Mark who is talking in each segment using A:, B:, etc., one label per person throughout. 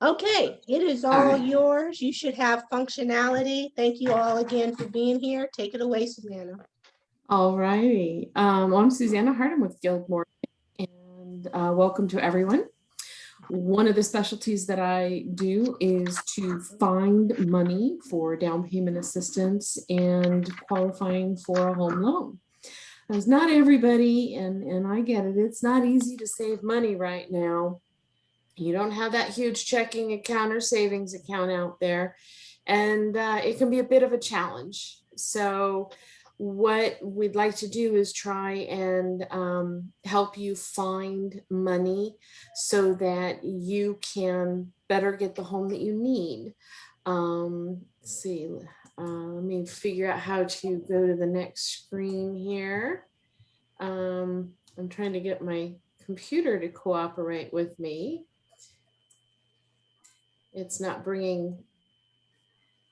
A: Okay, it is
B: All
A: all
B: right.
A: yours. You should have functionality. Thank you all again for being here. Take it away, Susanna.
B: All righty. I'm Susanna Hart. I'm with Guild Morgan, and welcome to everyone. One of the specialties that I do is to find money for down payment assistance and qualifying for a home loan. As not everybody, and I get it, it's not easy to save money right now. You don't have that huge checking account or savings account out there, and it can be a bit of a challenge. So what we'd like to do is try and help you find money so that you can better get the home that you need. Let's see, let me figure out how to go to the next screen here. I'm trying to get my computer to cooperate with me. It's not bringing.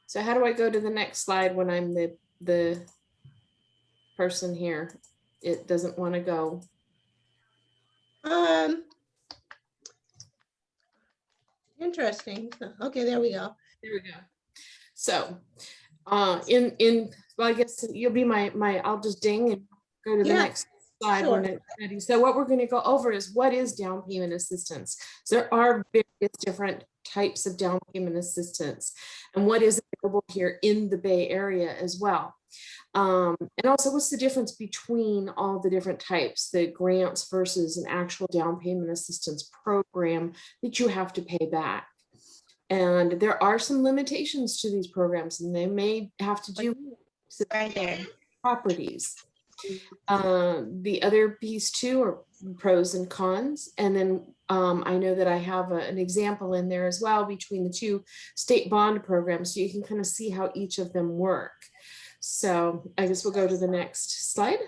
B: So how do I go to the next slide when I'm the person here? It doesn't want to go.
A: Interesting. Okay, there we go.
B: There we go. So well, I guess you'll be I'll just ding and go to the next slide when it's ready. So what we're going to go over is what is down payment assistance. So there are various different types of down payment assistance and what is available here in the Bay Area as well. And also what's the difference between all the different types, the grants versus an actual down payment assistance program that you have to pay back. And there are some limitations to these programs, and they may have to do with
A: right there.
B: Properties. The other piece too are pros and cons. And then I know that I have an example in there as well between the two state bond programs, so you can kind of see how each of them work. So I guess we'll go to the next slide.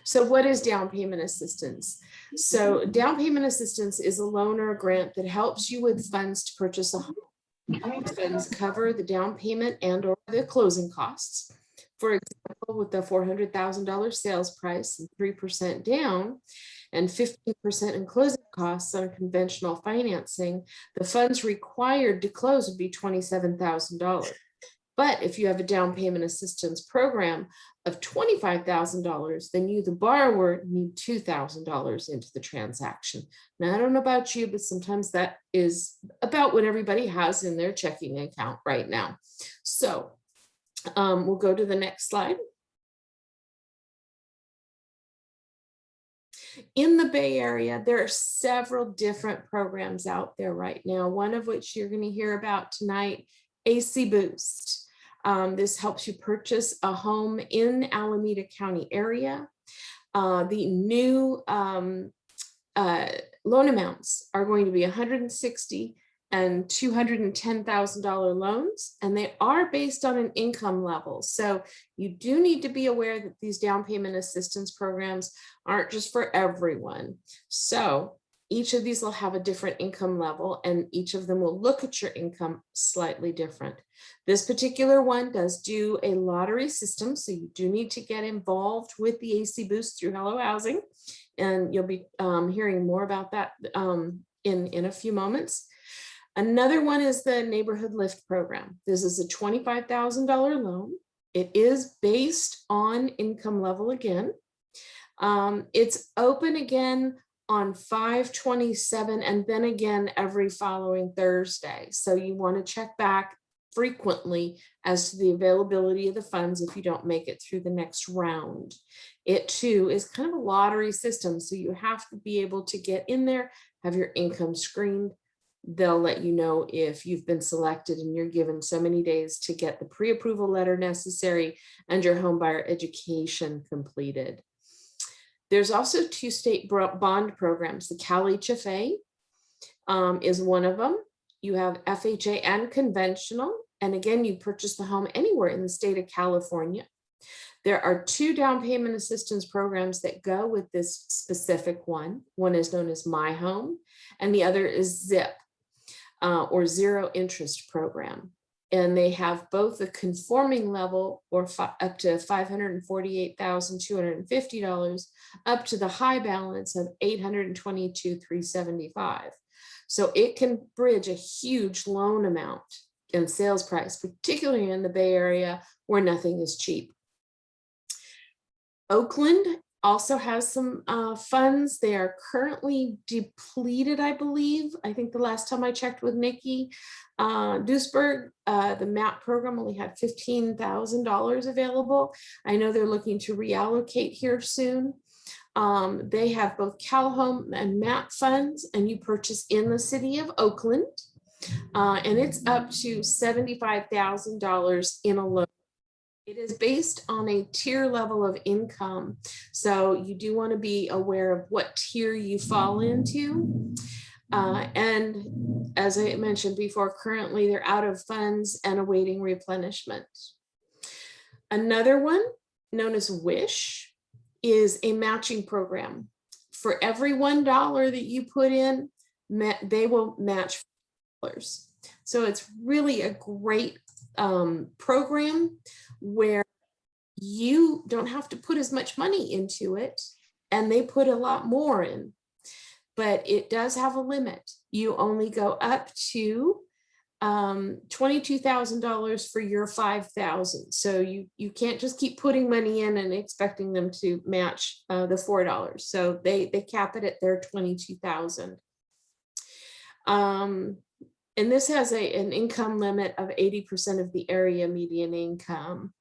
B: So what is down payment assistance? So down payment assistance is a loan or a grant that helps you with funds to purchase a home. Funds cover the down payment and or the closing costs. For example, with the $400,000 sales price and 3% down and 15% in closing costs on conventional financing, the funds required to close would be $27,000. But if you have a down payment assistance program of $25,000, then you, the borrower, need $2,000 into the transaction. Now, I don't know about you, but sometimes that is about what everybody has in their checking account right now. So we'll go to the next slide. In the Bay Area, there are several different programs out there right now, one of which you're going to hear about tonight, AC Boost. This helps you purchase a home in Alameda County area. The new loan amounts are going to be $160,000 and $210,000 loans, and they are based on an income level. So you do need to be aware that these down payment assistance programs aren't just for everyone. So each of these will have a different income level, and each of them will look at your income slightly different. This particular one does do a lottery system, so you do need to get involved with the AC Boost through Hello Housing, and you'll be hearing more about that in a few moments. Another one is the Neighborhood Lift program. This is a $25,000 loan. It is based on income level again. It's open again on 5/27 and then again every following Thursday. So you want to check back frequently as to the availability of the funds if you don't make it through the next round. It too is kind of a lottery system, so you have to be able to get in there, have your income screened. They'll let you know if you've been selected, and you're given so many days to get the pre-approval letter necessary and your home buyer education completed. There's also two state bond programs. The Cal HFA is one of them. You have FHA and conventional. And again, you purchase the home anywhere in the state of California. There are two down payment assistance programs that go with this specific one. One is known as My Home, and the other is ZIP, or Zero Interest Program. and they have both a conforming level or up to $548,250 up to the high balance of $822,375. So it can bridge a huge loan amount and sales price, particularly in the Bay Area where nothing is cheap. Oakland also has some funds. They are currently depleted, I believe. I think the last time I checked with Nikki Duisberg, the MAP program only had $15,000 available. I know they're looking to reallocate here soon. They have both CalHome and MAP funds, and you purchase in the city of Oakland, and it's up to $75,000 in a loan. It is based on a tier level of income. So you do want to be aware of what tier you fall into. And as I mentioned before, currently they're out of funds and awaiting replenishment. Another one known as Wish is a matching program. For every $1 that you put in, they will match $4. So it's really a great program where you don't have to put as much money into it, and they put a lot more in, but it does have a limit. You only go up to $22,000 for your $5,000. So you can't just keep putting money in and expecting them to match the $4. So they cap it at their $22,000. And this has an income limit of 80% of the area median income.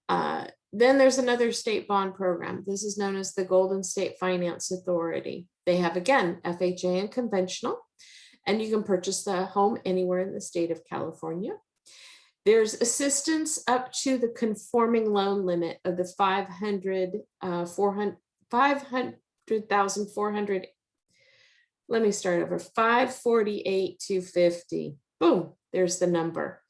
B: Then there's another state bond program. This is known as the Golden State Finance Authority. They have, again, FHA and conventional, and you can purchase the home anywhere in the state of California. There's assistance up to the conforming loan limit of the $500,400. Let me start over. $548,250. Boom, there's the number.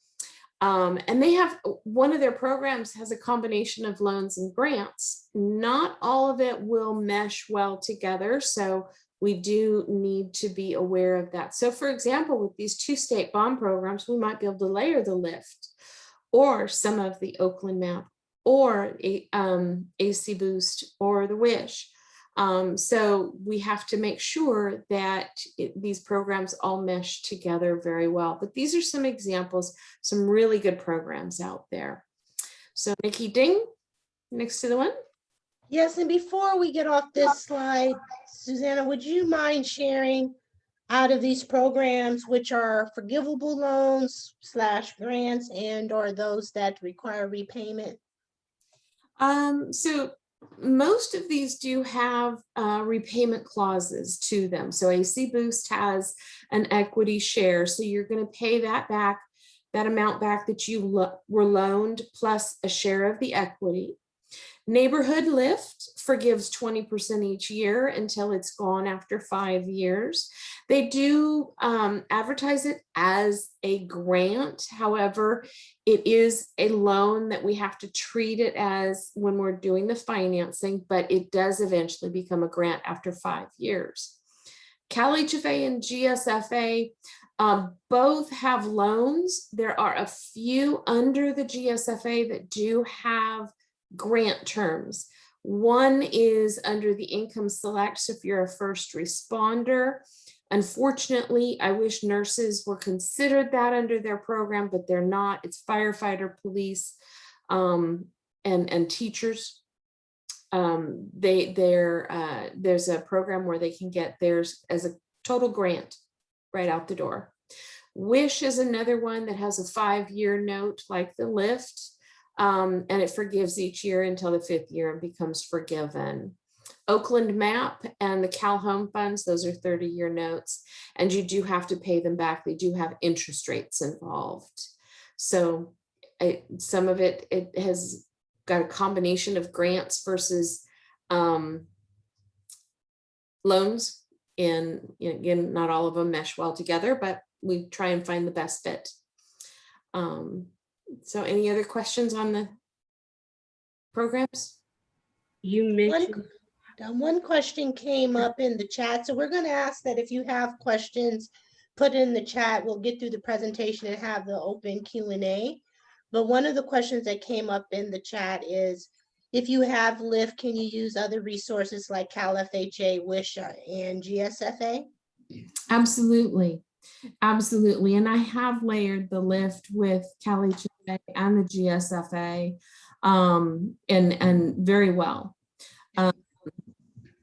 B: And they have, one of their programs has a combination of loans and grants. Not all of it will mesh well together, so we do need to be aware of that. So for example, with these two state bond programs, we might be able to layer the lift or some of the Oakland MAP or AC Boost or the Wish. So we have to make sure that these programs all mesh together very well. But these are some examples, some really good programs out there. So Nikki Ding, next to the one.
A: Yes, and before we get off this slide, Susanna, would you mind sharing out of these programs, which are forgivable loans / grants and or those that require repayment?
B: So most of these do have repayment clauses to them. So AC Boost has an equity share. So you're going to pay that back, that amount back that you were loaned plus a share of the equity. Neighborhood Lift forgives 20% each year until it's gone after 5 years. They do advertise it as a grant. However, it is a loan that we have to treat it as when we're doing the financing, but it does eventually become a grant after 5 years. Cal HFA and GSFA both have loans. There are a few under the GSFA that do have grant terms. One is under the income select. So if you're a first responder, unfortunately, I wish nurses were considered that under their program, but they're not. It's firefighter, police, and teachers. There's a program where they can get theirs as a total grant right out the door. Wish is another one that has a 5-year note like the Lift. And it forgives each year until the 5th year and becomes forgiven. Oakland MAP and the CalHome funds, those are 30-year notes, and you do have to pay them back. They do have interest rates involved. So some of it has got a combination of grants versus loans. And again, not all of them mesh well together, but we try and find the best fit. So any other questions on the programs?
C: You mentioned
A: One question came up in the chat, so we're going to ask that if you have questions, put it in the chat. We'll get through the presentation and have the open Q&A. But one of the questions that came up in the chat is, if you have LIFT, can you use other resources like Cal FHA, WISH, and GSFA?
B: Absolutely. Absolutely. And I have layered the lift with Cali HFA and the GSFA and very well.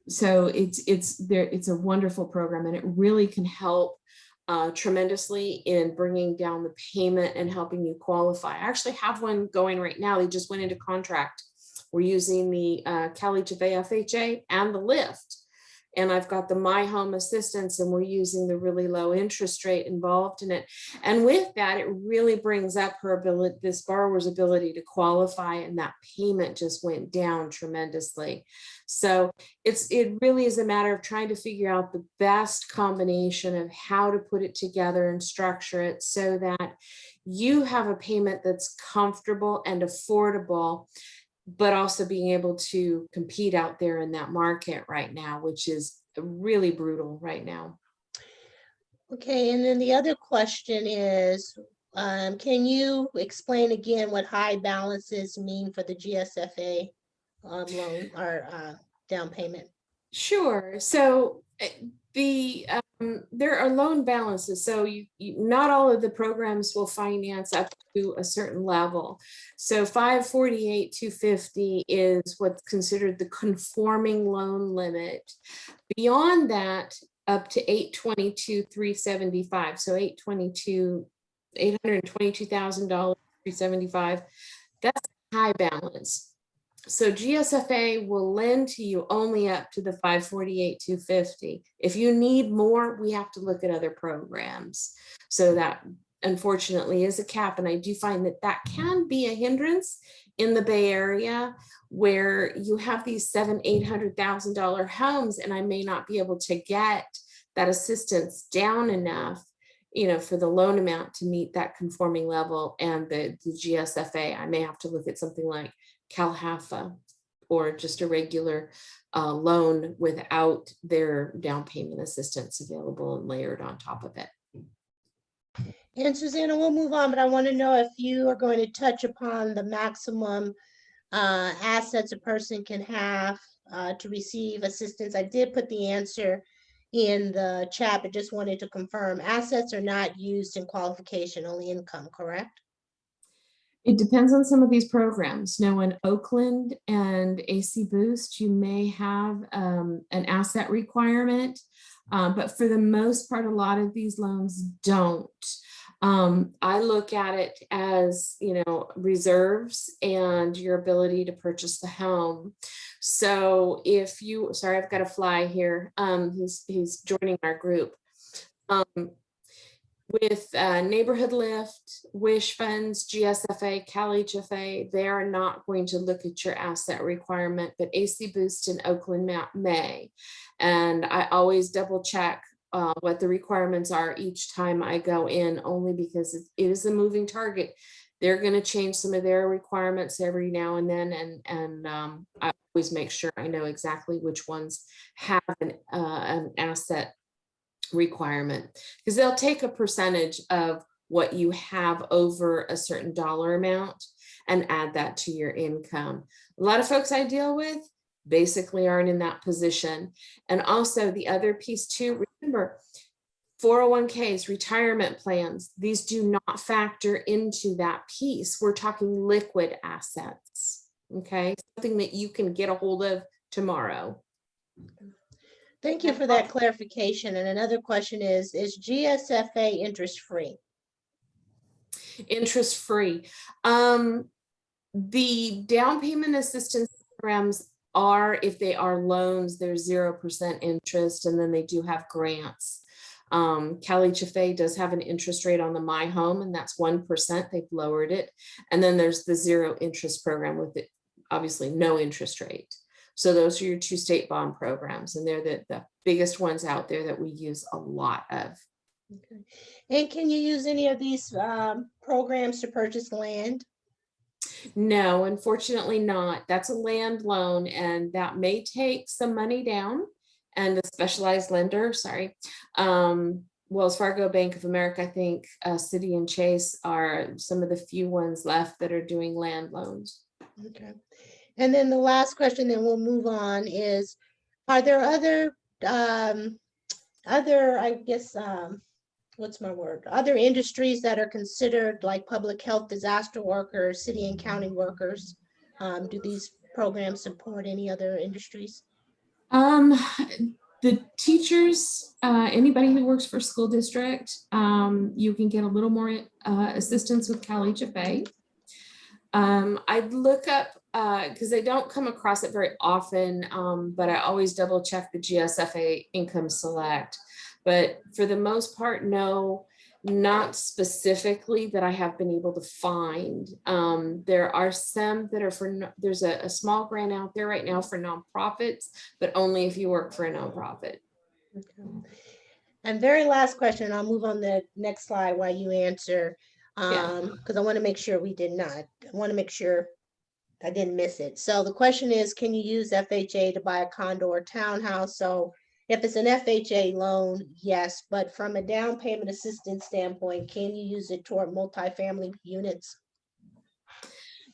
B: So it's a wonderful program, and it really can help tremendously in bringing down the payment and helping you qualify. I actually have one going right now. They just went into contract. We're using the Cali HFA FHA and the lift. And I've got the My Home Assistance, and we're using the really low interest rate involved in it. And with that, it really brings up her ability, this borrower's ability to qualify, and that payment just went down tremendously. So it really is a matter of trying to figure out the best combination of how to put it together and structure it so that you have a payment that's comfortable and affordable, but also being able to compete out there in that market right now, which is really brutal right now.
A: Okay, and then the other question is, can you explain again what high balances mean for the GSFA loan or down payment?
B: Sure. So there are loan balances. So not all of the programs will finance up to a certain level. So 548, 250 is what's considered the conforming loan limit. Beyond that, up to 822, 375. So $822,000, 375. That's a high balance. So GSFA will lend to you only up to the 548, 250. If you need more, we have to look at other programs. So that unfortunately is a cap. And I do find that that can be a hindrance in the Bay Area, where you have these $700,000, $800,000 homes, and I may not be able to get that assistance down enough, you know, for the loan amount to meet that conforming level. And the GSFA, I may have to look at something like CalHFA or just a regular loan without their down payment assistance available and layered on top of it.
A: And Susanna, we'll move on, but I want to know if you are going to touch upon the maximum assets a person can have to receive assistance. I did put the answer in the chat, but just wanted to confirm assets are not used in qualification, only income, correct?
B: It depends on some of these programs. Now in Oakland and AC Boost, you may have an asset requirement, but for the most part, a lot of these loans don't. I look at it as, you know, reserves and your ability to purchase the home. So if you, sorry, I've got a fly here. He's joining our group. With Neighborhood Lift, WISH funds, GSFA, Cal HFA, they are not going to look at your asset requirement, but AC Boost in Oakland may. And I always double check what the requirements are each time I go in, only because it is a moving target. They're going to change some of their requirements every now and then, and I always make sure I know exactly which ones have an asset requirement, because they'll take a percentage of what you have over a certain dollar amount and add that to your income. A lot of folks I deal with basically aren't in that position. And also the other piece too, remember, 401ks, retirement plans, these do not factor into that piece. We're talking liquid assets, okay? Something that you can get a hold of tomorrow.
A: Thank you for that clarification. And another question is GSFA interest-free?
B: Interest-free. The down payment assistance programs are, if they are loans, there's 0% interest, and then they do have grants. Cal HFA does have an interest rate on the My Home, and that's 1%. They've lowered it. And then there's the zero interest program with it, obviously no interest rate. So those are your two state bond programs, and they're the biggest ones out there that we use a lot of.
A: Okay. And can you use any of these programs to purchase land?
B: No, unfortunately not. That's a land loan, and that may take some money down, and a specialized lender, sorry, Wells Fargo, Bank of America, I think Citi and Chase are some of the few ones left that are doing land loans.
A: Okay. And then the last question, then we'll move on, is, are there other, I guess, what's my word? Other industries that are considered like public health disaster workers, city and county workers? Do these programs support any other industries?
B: The teachers, anybody who works for school district, you can get a little more assistance with Cal HFA. I'd look up, because I don't come across it very often, but I always double check the GSFA Income Select. But for the most part, no, not specifically that I have been able to find. There are some that are there's a small grant out there right now for nonprofits, but only if you work for a nonprofit.
A: Okay. And very last question, I'll move on the next slide while you answer, because I want to make sure I want to make sure I didn't miss it. So the question is, can you use FHA to buy a condo or townhouse? So if it's an FHA loan, yes, but from a down payment assistance standpoint, can you use it toward multifamily units?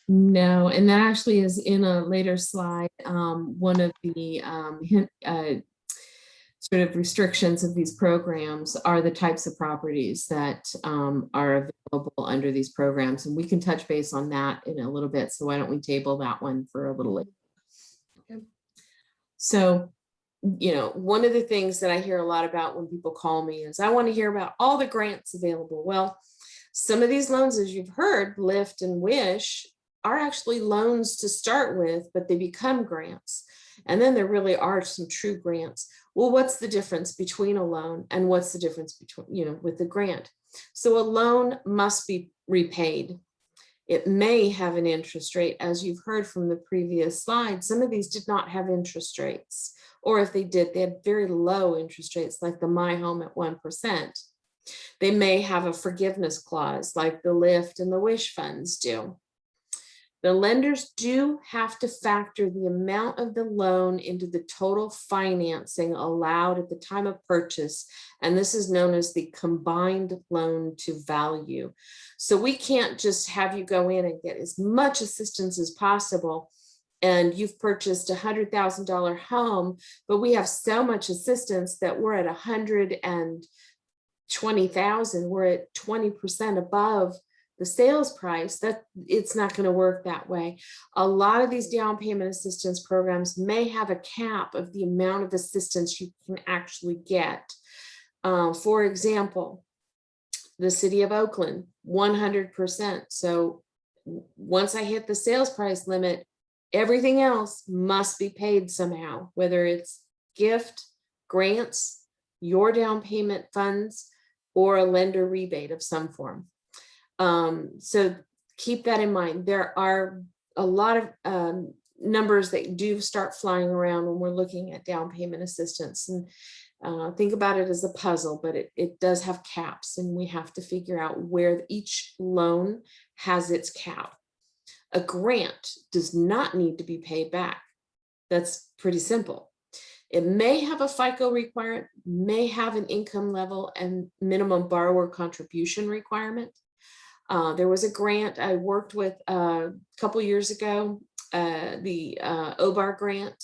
B: No, and that actually is in a later slide. One of the sort of restrictions of these programs are the types of properties that are available under these programs. And we can touch base on that in a little bit. So why don't we table that one for a little later?
A: Okay.
B: So, one of the things that I hear a lot about when people call me is, I want to hear about all the grants available. Well, some of these loans, as you've heard, Lyft and Wish, are actually loans to start with, but they become grants. And then there really are some true grants. Well, what's the difference between a loan and what's the difference between, with the grant? So a loan must be repaid. It may have an interest rate, as you've heard from the previous slide. Some of these did not have interest rates, or if they did, they had very low interest rates, like the My Home at 1%. They may have a forgiveness clause like the Lyft and the Wish funds do. The lenders do have to factor the amount of the loan into the total financing allowed at the time of purchase. And this is known as the combined loan to value. So we can't just have you go in and get as much assistance as possible. And you've purchased $100,000 home, but we have so much assistance that we're at $120,000. We're at 20% above the sales price. That it's not going to work that way. A lot of these down payment assistance programs may have a cap of the amount of assistance you can actually get. For example, the city of Oakland, 100%. So once I hit the sales price limit, everything else must be paid somehow, whether it's gift, grants, your down payment funds, or a lender rebate of some form. So keep that in mind. There are a lot of numbers that do start flying around when we're looking at down payment assistance, and think about it as a puzzle, but it does have caps, and we have to figure out where each loan has its cap. A grant does not need to be paid back. That's pretty simple. It may have a FICO requirement, may have an income level and minimum borrower contribution requirement. There was a grant I worked with a couple years ago, the OBAR grant,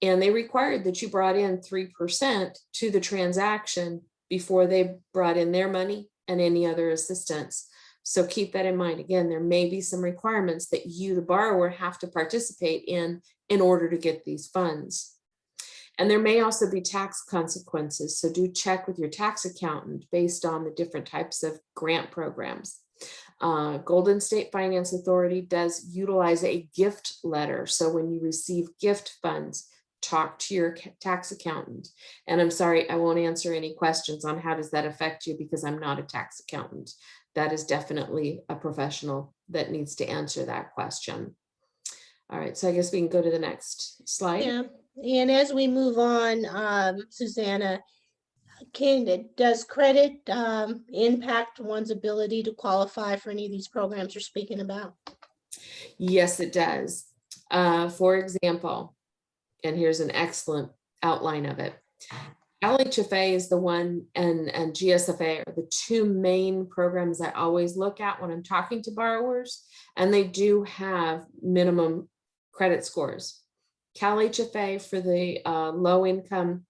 B: and they required that you brought in 3% to the transaction before they brought in their money and any other assistance. So keep that in mind. Again, there may be some requirements that you, the borrower, have to participate in order to get these funds. And there may also be tax consequences. So do check with your tax accountant based on the different types of grant programs. Golden State Finance Authority does utilize a gift letter. So when you receive gift funds, talk to your tax accountant. And I'm sorry, I won't answer any questions on how does that affect you, because I'm not a tax accountant. That is definitely a professional that needs to answer that question. All right, so I guess we can go to the next slide.
A: Yeah, and as we move on, Susanna, does credit impact one's ability to qualify for any of these programs you're speaking about?
B: Yes, it does. For example, and here's an excellent outline of it. LHFA is the one, and GSFA are the two main programs I always look at when I'm talking to borrowers, and they do have minimum credit scores. CalHFA for the low income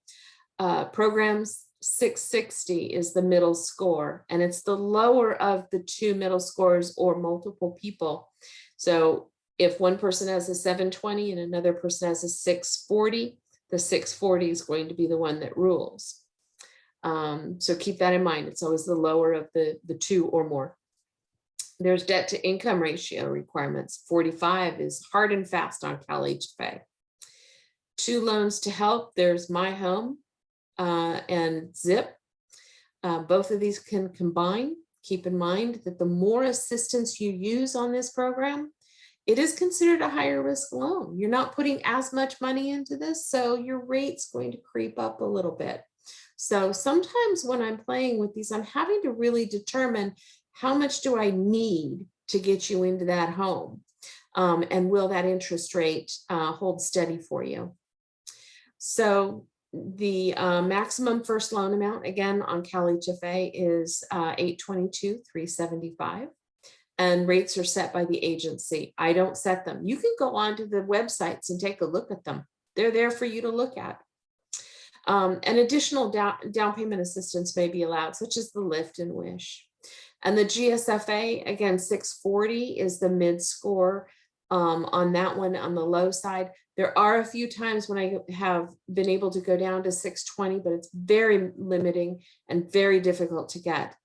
B: programs, 660 is the middle score, and it's the lower of the two middle scores or multiple people. So if one person has a 720 and another person has a 640, the 640 is going to be the one that rules. So keep that in mind. It's always the lower of the two or more. There's debt to income ratio requirements. 45 is hard and fast on CalHFA. 2 loans to help. There's My Home and Zip. Both of these can combine. Keep in mind that the more assistance you use on this program, it is considered a higher risk loan. You're not putting as much money into this, so your rate's going to creep up a little bit. So sometimes when I'm playing with these, I'm having to really determine how much do I need to get you into that home, and will that interest rate hold steady for you? So the maximum first loan amount, again, on CalHFA is $822,375. And rates are set by the agency. I don't set them. You can go onto the websites and take a look at them. They're there for you to look at. And additional down payment assistance may be allowed, such as the Lift and Wish. And the GSFA, again, 640 is the mid score on that one on the low side. There are a few times when I have been able to go down to 620, but it's very limiting and very difficult to get.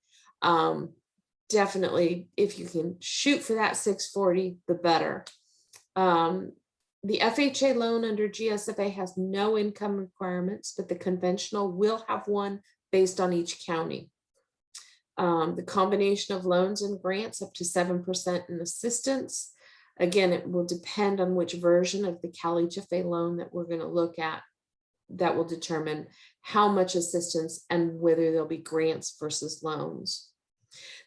B: Definitely, if you can shoot for that 640, the better. The FHA loan under GSFA has no income requirements, but the conventional will have one based on each county. The combination of loans and grants up to 7% in assistance. Again, it will depend on which version of the CalHFA loan that we're going to look at. That will determine how much assistance and whether there'll be grants versus loans.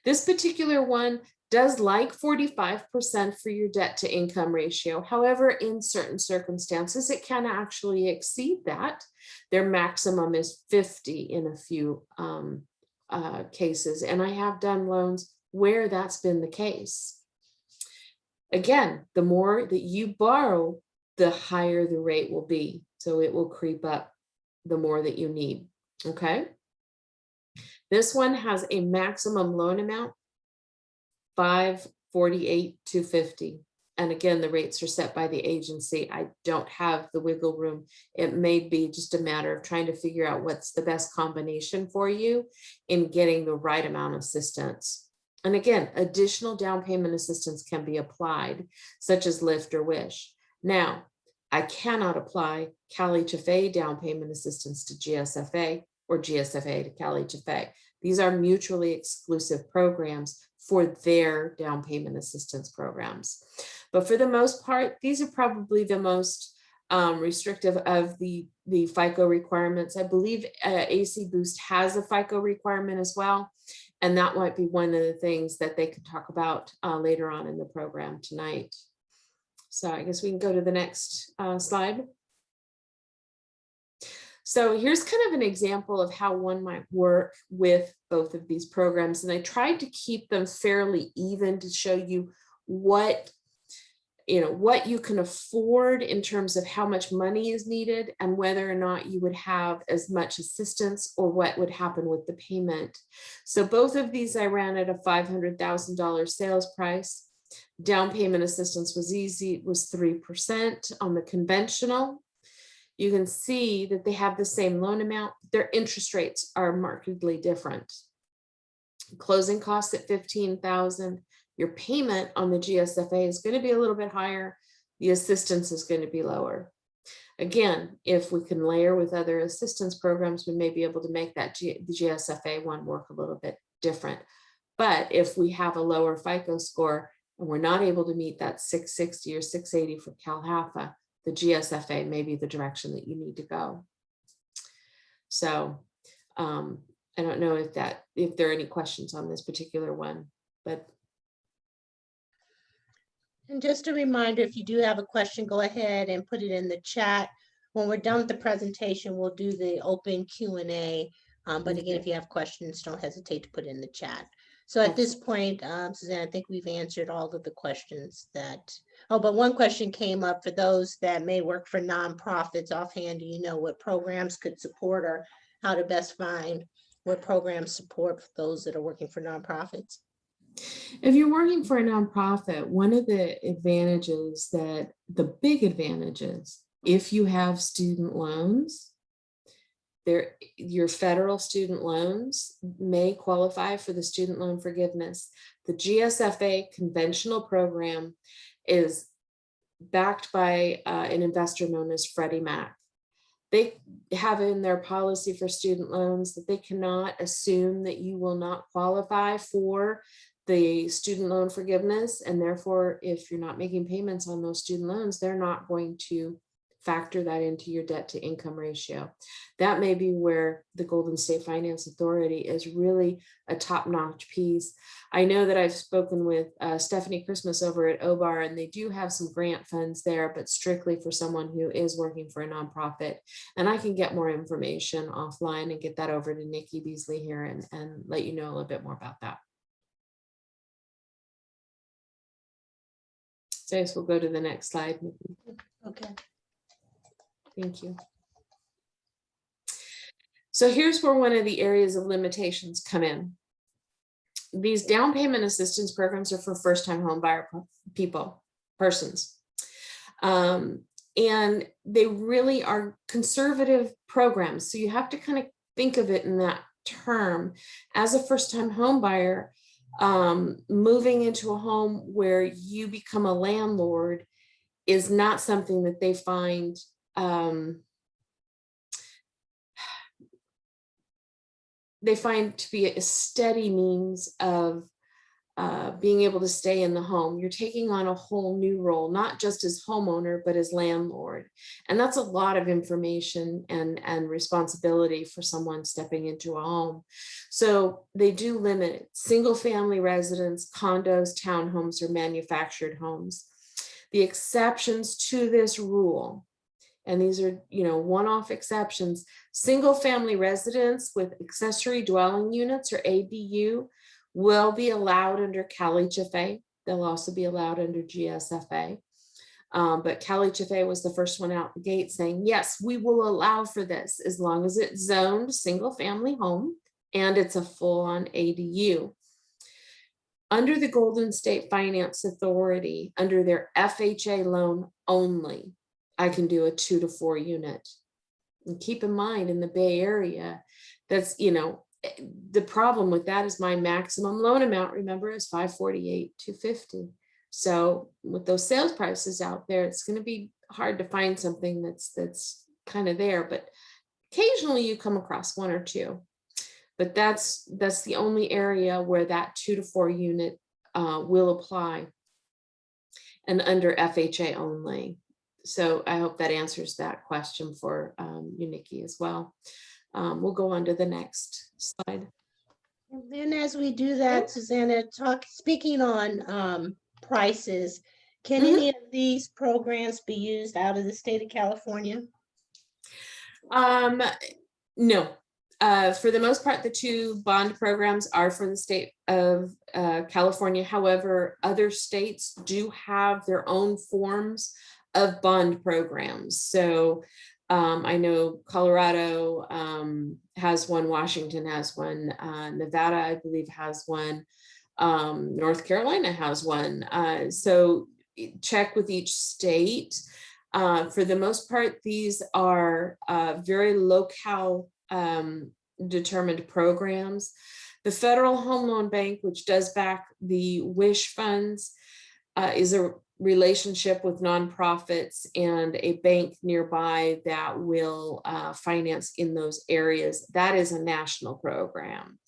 B: This particular one does like 45% for your debt to income ratio. However, in certain circumstances, it can actually exceed that. Their maximum is 50 in a few cases. And I have done loans where that's been the case. Again, the more that you borrow, the higher the rate will be. So it will creep up the more that you need. Okay. This one has a maximum loan amount, $548,250. And again, the rates are set by the agency. I don't have the wiggle room. It may be just a matter of trying to figure out what's the best combination for you in getting the right amount of assistance. And again, additional down payment assistance can be applied, such as Lift or Wish. Now, I cannot apply CalHFA down payment assistance to GSFA or GSFA to CalHFA. These are mutually exclusive programs for their down payment assistance programs. But for the most part, these are probably the most restrictive of the FICO requirements. I believe AC Boost has a FICO requirement as well. And that might be one of the things that they could talk about later on in the program tonight. So I guess we can go to the next slide. So here's kind of an example of how one might work with both of these programs. And I tried to keep them fairly even to show you what you can afford in terms of how much money is needed and whether or not you would have as much assistance or what would happen with the payment. So both of these I ran at a $500,000 sales price. Down payment assistance was easy, it was 3% on the conventional. You can see that they have the same loan amount. Their interest rates are markedly different. Closing costs at $15,000. Your payment on the GSFA is going to be a little bit higher. The assistance is going to be lower. Again, if we can layer with other assistance programs, we may be able to make that the GSFA one work a little bit different. But if we have a lower FICO score and we're not able to meet that 660 or 680 for CalHFA, the GSFA may be the direction that you need to go. So I don't know if there are any questions on this particular one, but.
A: And just a reminder, if you do have a question, go ahead and put it in the chat. when we're done with the presentation, we'll do the open Q&A. But again, if
B: Okay.
A: you have questions, don't hesitate to put in the chat. So at this point, Suzanne, I think we've answered all of the questions that, oh, but one question came up for those that may work for nonprofits. Offhand, do you know what programs could support or how to best find what programs support those that are working for nonprofits?
B: If you're working for a nonprofit, one of the big advantages, if you have student loans, your federal student loans may qualify for the student loan forgiveness. The GSFA conventional program is backed by an investor known as Freddie Mac. They have in their policy for student loans that they cannot assume that you will not qualify for the student loan forgiveness. And therefore, if you're not making payments on those student loans, they're not going to factor that into your debt to income ratio. That may be where the Golden State Finance Authority is really a top-notch piece. I know that I've spoken with Stephanie Christmas over at OBAR, and they do have some grant funds there, but strictly for someone who is working for a nonprofit. And I can get more information offline and get that over to Nikki Beasley here and let you know a little bit more about that. So I guess we'll go to the next slide, Nikki.
A: Okay.
B: Thank you. So here's where one of the areas of limitations come in. These down payment assistance programs are for first-time home buyer persons. And they really are conservative programs. So you have to kind of think of it in that term. As a first-time home buyer, moving into a home where you become a landlord is not something that they find to be a steady means of being able to stay in the home. You're taking on a whole new role, not just as homeowner, but as landlord. And that's a lot of information and responsibility for someone stepping into a home. So they do limit single family residence, condos, townhomes, or manufactured homes. The exceptions to this rule, and these are, one-off exceptions, single family residents with accessory dwelling units or ADU will be allowed under CalHFA. They'll also be allowed under GSFA. But CalHFA was the first one out the gate saying, yes, we will allow for this as long as it's zoned single family home and it's a full-on ADU. Under the Golden State Finance Authority, under their FHA loan only, I can do a 2 to 4 unit. And keep in mind, in the Bay Area, that's, the problem with that is my maximum loan amount, remember, is $548,250. So with those sales prices out there, it's going to be hard to find something that's kind of there, but occasionally you come across one or two. But that's the only area where that 2 to 4 unit will apply, and under FHA only. So I hope that answers that question for you, Nikki, as well. We'll go on to the next slide.
A: And then as we do that, Susanna, speaking on prices, can any of these programs be used out of the state of California?
B: No. For the most part, the 2 bond programs are for the state of California. However, other states do have their own forms of bond programs. So I know Colorado has one, Washington has one, Nevada, I believe, has one, North Carolina has one. So check with each state. For the most part, these are very locale determined programs. The Federal Home Loan Bank, which does back the WISH funds, is a relationship with nonprofits and a bank nearby that will finance in those areas. That is a national program.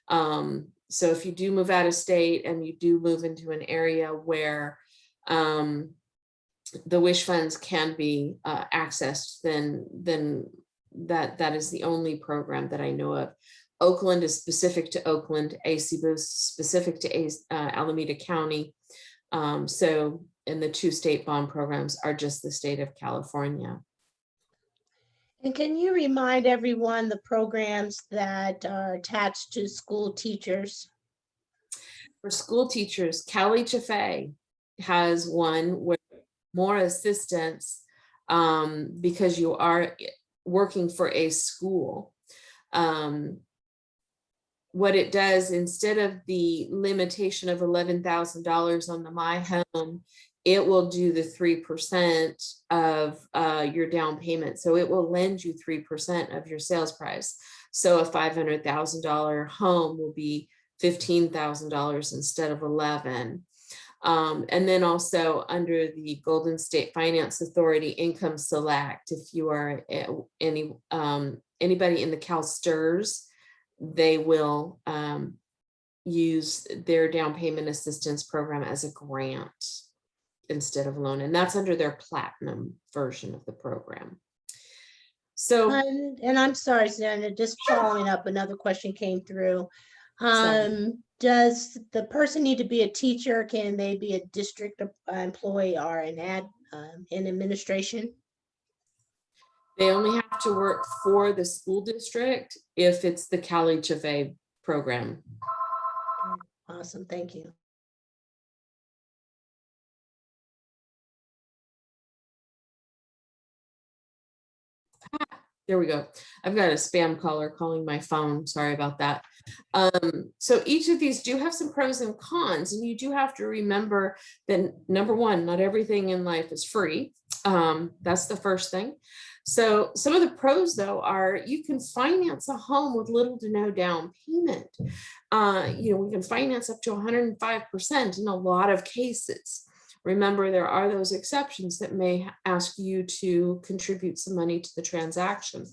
B: So if you do move out of state and you do move into an area where the WISH funds can be accessed, then that is the only program that I know of. Oakland is specific to Oakland, AC Boost specific to Alameda County. And the 2 state bond programs are just the state of California.
A: And can you remind everyone the programs that are attached to school teachers?
B: For school teachers, Cal HFA has one with more assistance because you are working for a school. What it does, instead of the limitation of $11,000 on the My Home, it will do the 3% of your down payment. So it will lend you 3% of your sales price. So a $500,000 home will be $15,000 instead of 11. And then also under the Golden State Finance Authority Income Select, if you are anybody in the CalSTRS, they will use their down payment assistance program as a grant instead of loan, and that's under their platinum version of the program. So,
A: and I'm sorry, Susanna, just following up, another question came through.
B: Sorry.
A: Does the person need to be a teacher? Can they be a district employee or an in administration?
B: They only have to work for the school district if it's the Cal HFA program.
A: Awesome, thank you.
B: There we go. I've got a spam caller calling my phone. Sorry about that. So each of these do have some pros and cons, and you do have to remember that number one, not everything in life is free. That's the first thing. So some of the pros though are you can finance a home with little to no down payment. We can finance up to 105% in a lot of cases. Remember, there are those exceptions that may ask you to contribute some money to the transaction.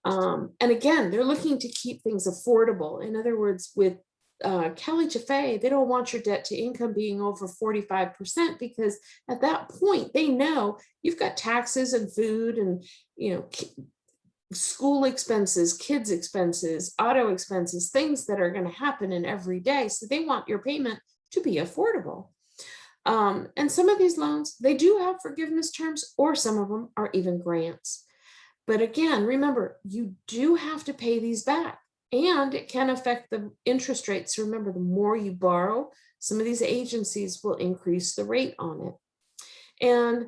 B: And again, they're looking to keep things affordable. In other words, with Cal HFA, they don't want your debt to income being over 45% because at that point, they know you've got taxes and food and, school expenses, kids expenses, auto expenses, things that are going to happen in every day. So they want your payment to be affordable. And some of these loans, they do have forgiveness terms, or some of them are even grants. But again, remember, you do have to pay these back, and it can affect the interest rates. So remember, the more you borrow, some of these agencies will increase the rate on it. And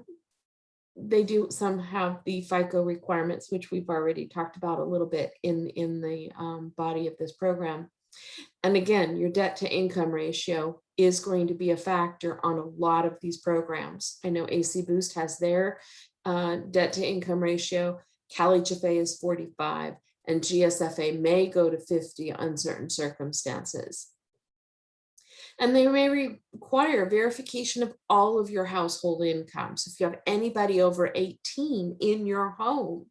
B: they do, some have the FICO requirements, which we've already talked about a little bit in the body of this program. And again, your debt to income ratio is going to be a factor on a lot of these programs. I know AC Boost has their debt to income ratio. Cal HFA is 45, and GSFA may go to 50 on certain circumstances. And they may require verification of all of your household incomes. If you have anybody over 18 in your home,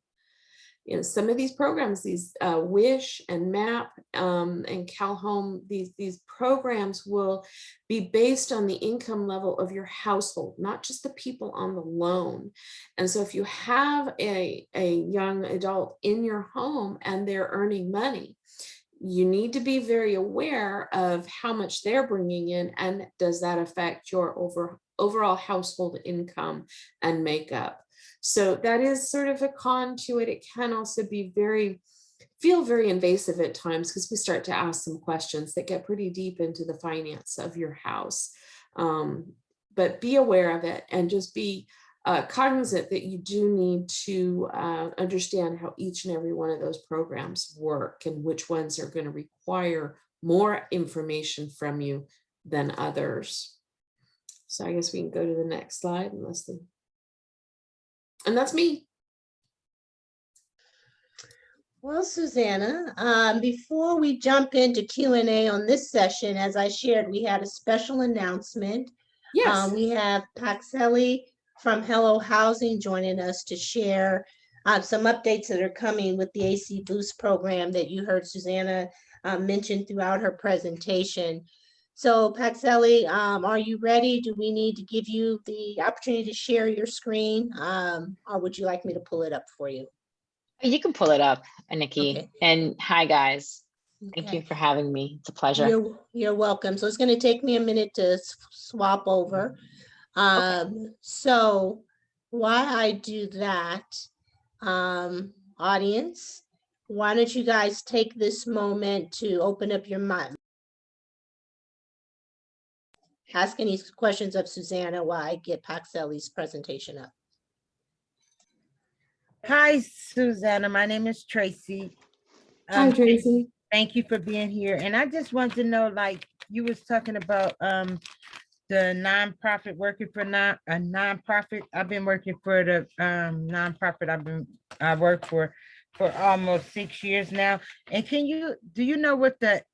B: some of these programs, these WISH and MAP and Cal Home, these programs will be based on the income level of your household, not just the people on the loan. And so if you have a young adult in your home and they're earning money, you need to be very aware of how much they're bringing in, and does that affect your overall household income and makeup. So that is sort of a con to it. It can also be feel very invasive at times because we start to ask some questions that get pretty deep into the finance of your house. But be aware of it and just be cognizant that you do need to understand how each and every one of those programs work and which ones are going to require more information from you than others. So I guess we can go to the next slide and that's me.
A: Well, Susanna, before we jump into Q&A on this session, as I shared, we had a special announcement.
B: Yes.
A: We have Paxelli from Hello Housing joining us to share some updates that are coming with the AC Boost program that you heard Susanna mention throughout her presentation. So Paxelli, are you ready? Do we need to give you the opportunity to share your screen, or would you like me to pull it up for you?
D: You can pull it up, Nikki.
A: Okay.
D: And hi, guys. Thank
A: Okay.
D: you for having me. It's a pleasure.
A: You're welcome. So it's going to take me a minute to swap over.
D: Okay.
A: So while I do that, audience, why don't you guys take this moment to open up your mind? Ask any questions of Susanna while I get Paxelli's presentation up.
E: Hi, Susanna. My name is Tracy.
B: Hi, Tracy.
E: Thank you for being here. And I just want to know, like you was talking about the nonprofit, working for a nonprofit. I've been working for the nonprofit I work for almost 6 years now. And do you know what the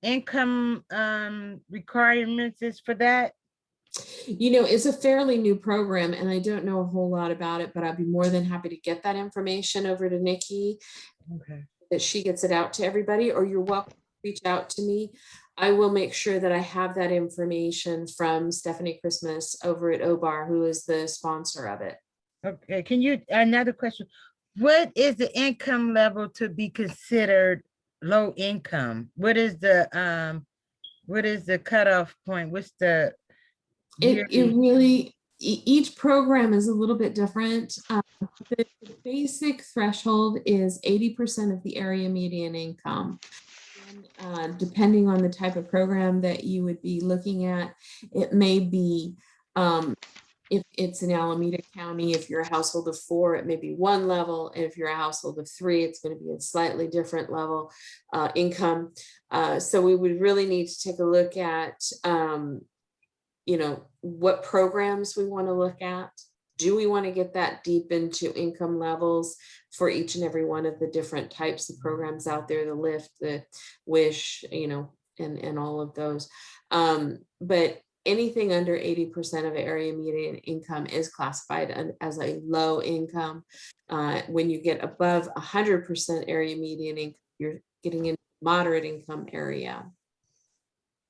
E: income requirements is for that?
B: You know, it's a fairly new program and I don't know a whole lot about it, but I'd be more than happy to get that information over to Nikki,
E: Okay.
B: that she gets it out to everybody, or you're welcome to reach out to me. I will make sure that I have that information from Stephanie Christmas over at OBAR, who is the sponsor of it.
E: Okay, another question. What is the income level to be considered low income? What is the cutoff point? What's the
B: It really, each program is a little bit different. The basic threshold is 80% of the area median income. And, depending on the type of program that you would be looking at, it may be, if it's in Alameda County, if you're a household of 4, it may be one level. And if you're a household of 3, it's going to be a slightly different level income. So we would really need to take a look at, you know, what programs we want to look at. Do we want to get that deep into income levels for each and every one of the different types of programs out there, the LIFT, the WISH, you know, and all of those. But anything under 80% of area median income is classified as a low income. When you get above 100% area median income, you're getting in moderate income area.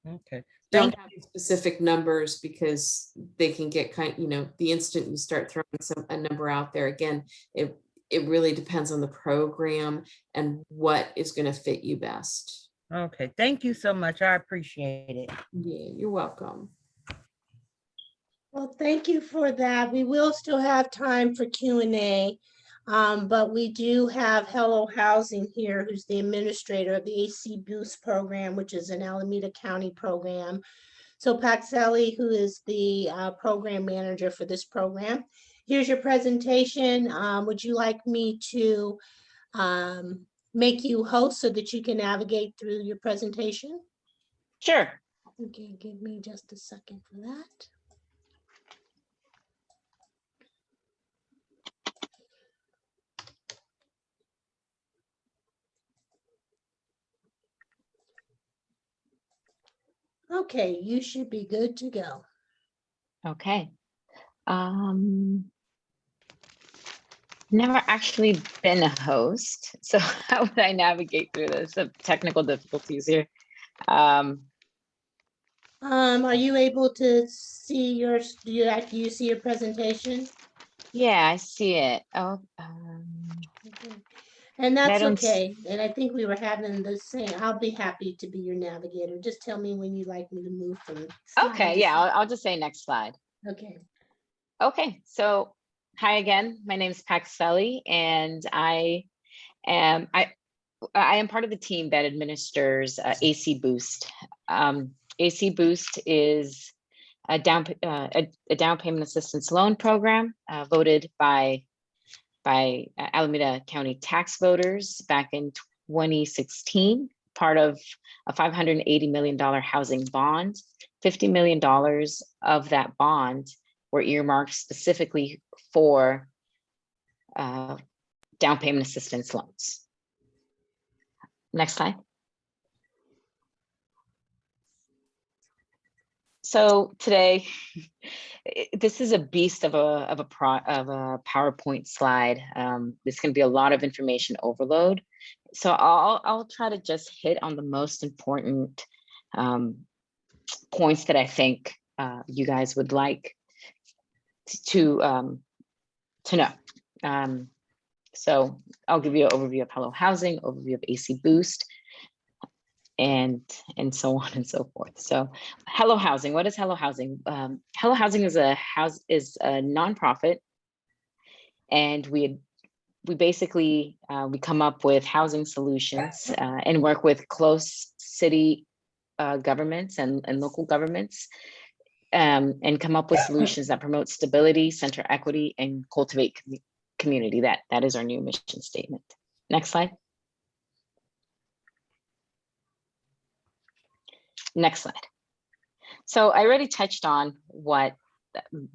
E: Okay.
B: Don't have specific numbers because they can get you know, the instant you start throwing a number out there, again, it really depends on the program and what is going to fit you best.
E: Okay, thank you so much. I appreciate it.
B: Yeah, you're welcome.
A: Well, thank you for that. We will still have time for Q&A, but we do have Hello Housing here, who's the administrator of the AC Boost program, which is an Alameda County program. So Paxelli, who is the program manager for this program. Here's your presentation. Would you like me to make you host so that you can navigate through your presentation?
D: Sure.
A: Okay, give me just a second for that. Okay, you should be good to go.
D: Okay. Never actually been a host, so how would I navigate through this? Some technical difficulties here.
A: Are you able to see do you see your presentation?
D: Yeah, I see it. Oh,
A: Okay. And that's
D: don't
A: okay. And I think we were having the same. I'll be happy to be your navigator. Just tell me when you'd like me to move from slide
D: okay,
A: to
D: yeah,
A: slide.
D: I'll just say next slide.
A: Okay.
D: Okay, so hi again. My name is Paxelli, and I am part of the team that administers AC Boost. AC Boost is a down payment assistance loan program voted by Alameda County tax voters back in 2016, part of a $580 million housing bond. $50 million of that bond were earmarked specifically for down payment assistance loans. Next slide. So today, this is a beast of a PowerPoint slide. This can be a lot of information overload. So I'll try to just hit on the most important points that I think you guys would like to know. So I'll give you an overview of Hello Housing, overview of AC Boost, and so on and so forth. So Hello Housing, what is Hello Housing? Hello Housing is a nonprofit, and we we basically, we come up with housing solutions and work with close city governments and local governments, and come up with solutions that promote stability, center equity, and cultivate community. That is our new mission statement. Next slide. Next slide. So I already touched on what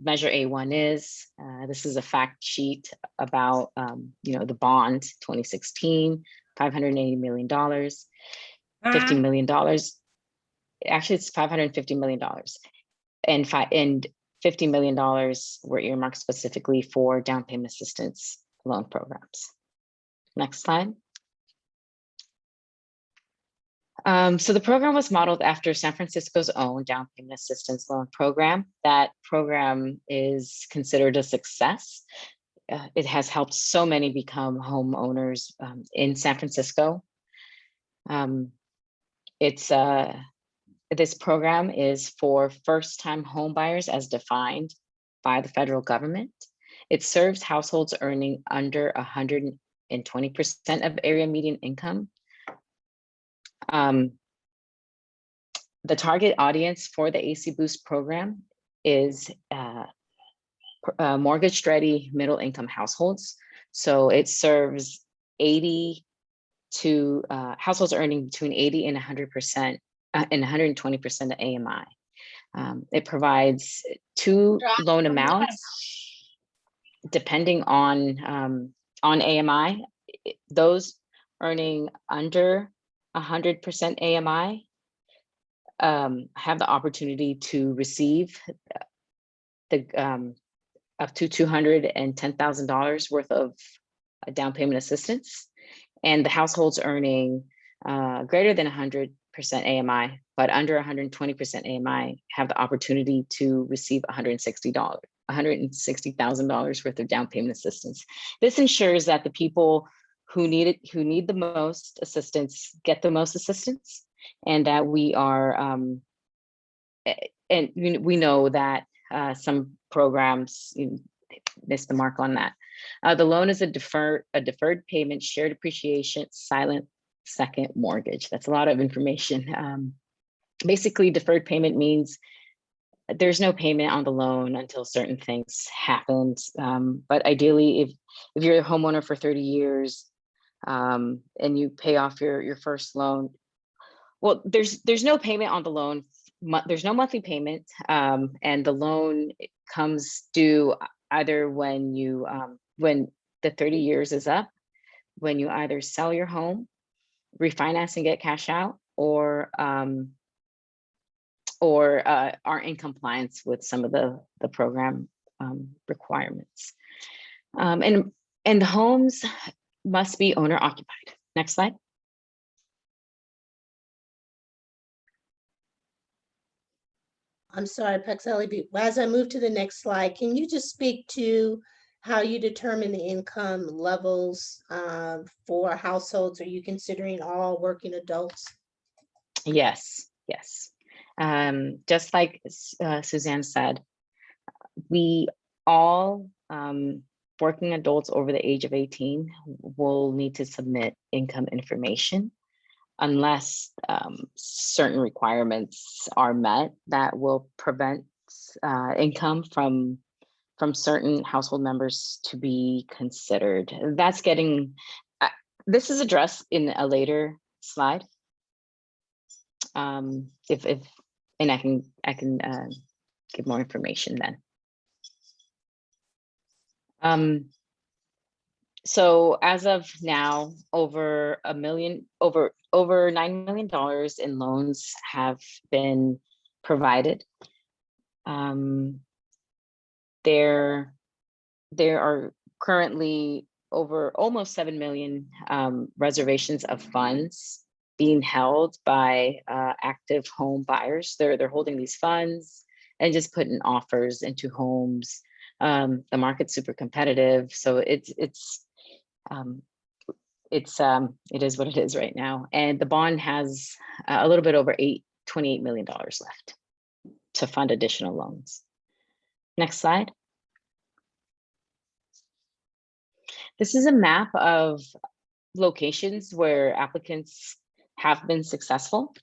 D: Measure A1 is. This is a fact sheet about the bond 2016, $580 million, $50 million. Actually, it's $550 million, and $50 million were earmarked specifically for down payment assistance loan programs. Next slide. So the program was modeled after San Francisco's own down payment assistance loan program. That program is considered a success. It has helped so many become homeowners in San Francisco. This program is for first-time home buyers as defined by the federal government. It serves households earning under 120% of area median income. The target audience for the AC Boost program is mortgage-ready middle-income households. So it serves households earning between 80 and 100% and 120% of AMI. It provides two loan amounts depending on AMI. Those earning under 100% AMI have the opportunity to receive up to $210,000 worth of down payment assistance, and the households earning greater than 100% AMI but under 120% AMI have the opportunity to receive $160,000 worth of down payment assistance. This ensures that the people who need the most assistance get the most assistance, and that we are and we know that some programs missed the mark on that. The loan is a deferred payment, shared appreciation, silent second mortgage. That's a lot of information. Basically, deferred payment means there's no payment on the loan until certain things happen. But ideally, if you're a homeowner for 30 years and you pay off your first loan, well, there's no payment on the loan. There's no monthly payment, and the loan comes due either when when the 30 years is up, when you either sell your home, refinance and get cash out, or are in compliance with some of the program requirements. And the homes must be owner occupied. Next slide.
A: I'm sorry, Paxelli, but as I move to the next slide, can you just speak to how you determine the income levels for households? Are you considering all working adults?
D: Yes. Just like Suzanne said, we all working adults over the age of 18 will need to submit income information unless certain requirements are met that will prevent income from certain household members to be considered. That's getting, this is addressed in a later slide. And I can give more information then. So as of now, over $9 million in loans have been provided. There are currently over almost 7 million reservations of funds being held by active home buyers. They're holding these funds and just putting offers into homes. The market's super competitive, so it is what it is right now. And the bond has a little bit over $28 million left to fund additional loans. Next slide. This is a map of locations where applicants have been successful.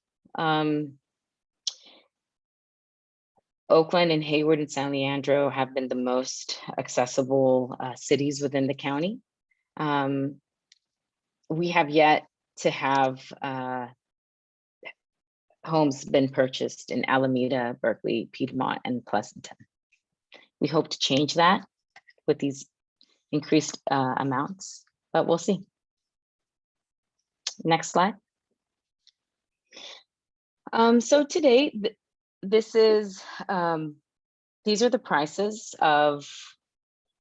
D: Oakland and Hayward and San Leandro have been the most accessible cities within the county. We have yet to have homes been purchased in Alameda, Berkeley, Piedmont, and Pleasanton. We hope to change that with these increased amounts, but we'll see. Next slide. So today, this is these are the prices of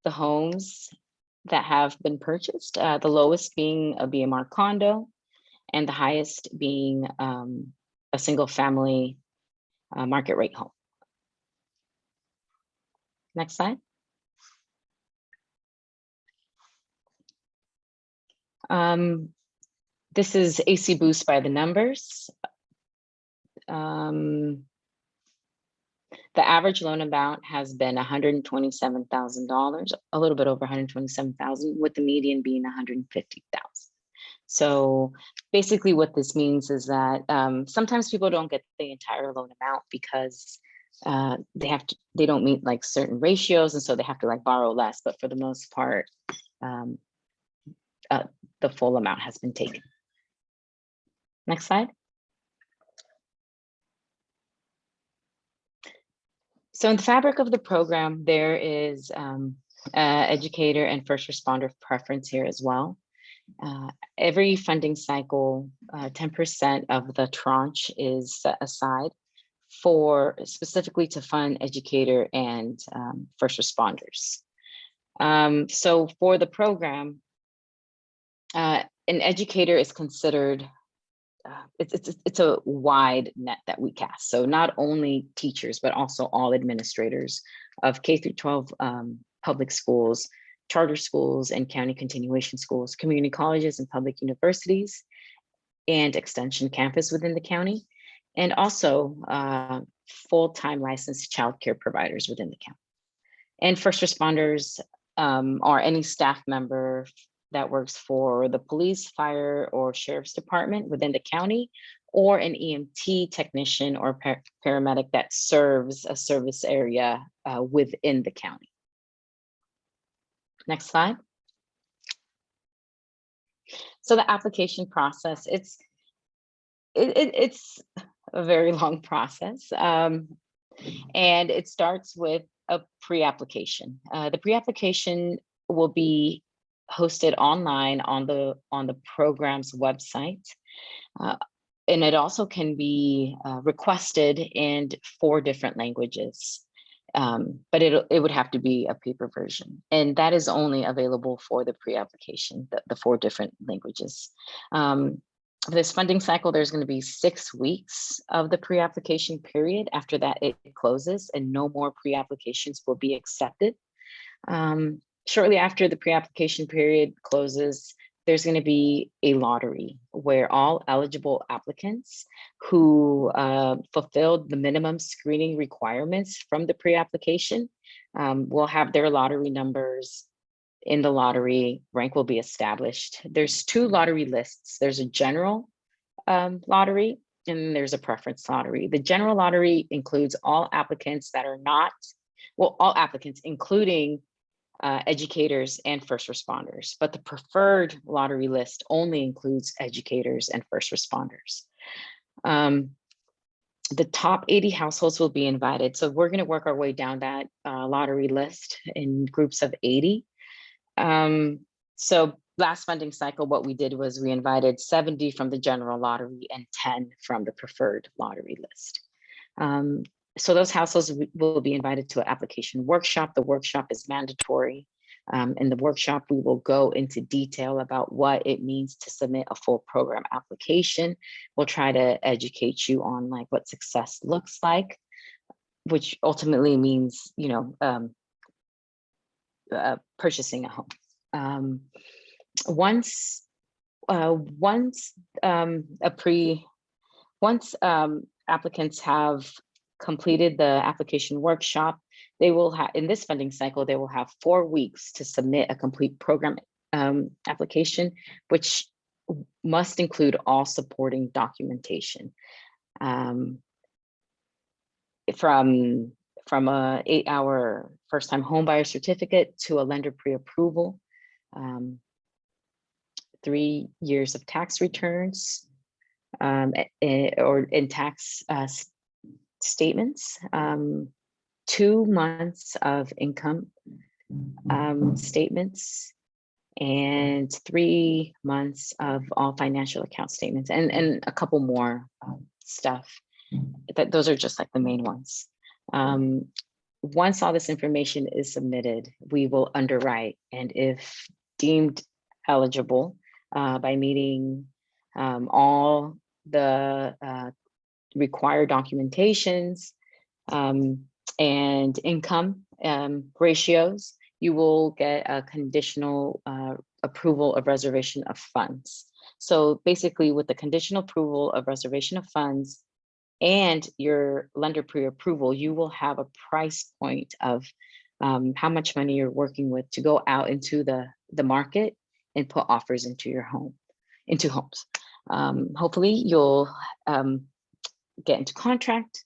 D: the homes that have been purchased. The lowest being a BMR condo, and the highest being a single family market rate home. Next slide. This is AC Boost by the numbers. The average loan amount has been $127,000, a little bit over $127,000, with the median being $150,000. So basically what this means is that sometimes people don't get the entire loan amount because they don't meet like certain ratios, and so they have to like borrow less, but for the most part, the full amount has been taken. Next slide. So in the fabric of the program, there is educator and first responder preference here as well. Every funding cycle, 10% of the tranche is set aside for specifically to fund educator and first responders. So for the program, an educator is considered, it's a wide net that we cast. So not only teachers, but also all administrators of K through 12 public schools, charter schools, and county continuation schools, community colleges and public universities, and extension campus within the county, and also full-time licensed childcare providers within the county. And first responders or any staff member that works for the police, fire, or sheriff's department within the county, or an EMT technician or paramedic that serves a service area within the county. Next slide. So the application process, it's a very long process. And it starts with a pre-application. The pre-application will be hosted online on the program's website. And it also can be requested in 4 different languages. But it would have to be a paper version. And that is only available for the pre-application, the 4 different languages. This funding cycle, there's going to be 6 weeks of the pre-application period. After that, it closes and no more pre-applications will be accepted. Shortly after the pre-application period closes, there's going to be a lottery where all eligible applicants who fulfilled the minimum screening requirements from the pre-application will have their lottery numbers in the lottery. Rank will be established. There's 2 lottery lists. There's a general lottery and there's a preference lottery. The general lottery includes all applicants that are not, well, all applicants, including educators and first responders, but the preferred lottery list only includes educators and first responders. The top 80 households will be invited. So we're going to work our way down that lottery list in groups of 80. So last funding cycle, what we did was we invited 70 from the general lottery and 10 from the preferred lottery list. So those households will be invited to an application workshop. The workshop is mandatory. In the workshop, we will go into detail about what it means to submit a full program application. We'll try to educate you on like what success looks like, which ultimately means, you know, purchasing a home. Once applicants have completed the application workshop, they will have, in this funding cycle, they will have 4 weeks to submit a complete program application, which must include all supporting documentation. From a 8-hour first-time homebuyer certificate to a lender pre-approval, 3 years of tax returns, or in tax statements, 2 months of income statements, and 3 months of all financial account statements, and a couple more stuff. Those are just like the main ones. Once all this information is submitted, we will underwrite, and if deemed eligible by meeting all the required documentations and income ratios, you will get a conditional approval of reservation of funds. So basically, with the conditional approval of reservation of funds and your lender pre-approval, you will have a price point of how much money you're working with to go out into the market and put offers into your homes. Hopefully you'll get into contract.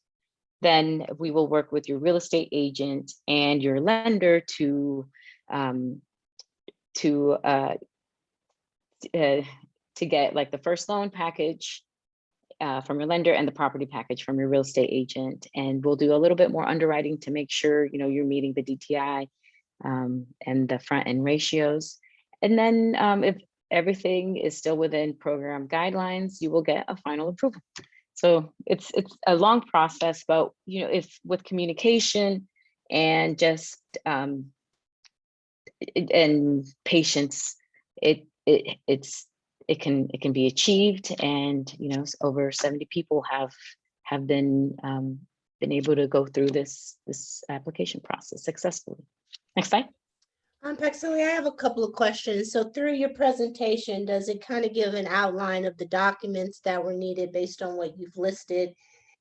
D: Then we will work with your real estate agent and your lender to get like the first loan package from your lender and the property package from your real estate agent. And we'll do a little bit more underwriting to make sure, you know, you're meeting the DTI and the front end ratios. And then if everything is still within program guidelines, you will get a final approval. So it's a long process, but you know, if with communication and just and patience, it can be achieved. And you know, over 70 people have been able to go through this application process successfully. Next slide.
A: Paxili, I have a couple of questions. So through your presentation, does it kind of give an outline of the documents that were needed based on what you've listed,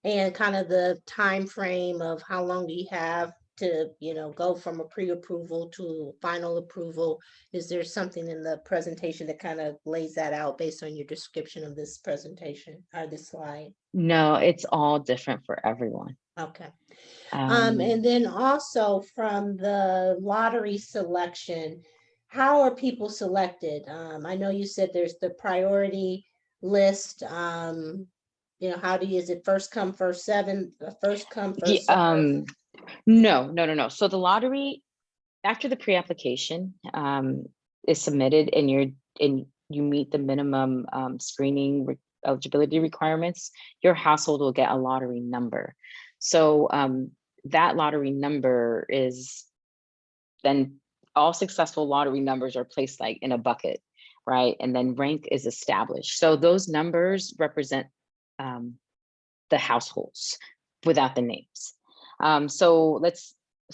A: and kind of the time frame of how long do you have to, you know, go from a pre-approval to final approval? Is there something in the presentation that kind of lays that out based on your description of this presentation or this slide?
D: No, it's all different for everyone.
A: Okay. And then also from the lottery selection, how are people selected? I know you said there's the priority list. You know, is it first come, first first come, first serve?
D: No. So the lottery, after the pre-application is submitted and you meet the minimum screening eligibility requirements, your household will get a lottery number. So that lottery number is then all successful lottery numbers are placed like in a bucket, right? And then rank is established. So those numbers represent the households without the names. So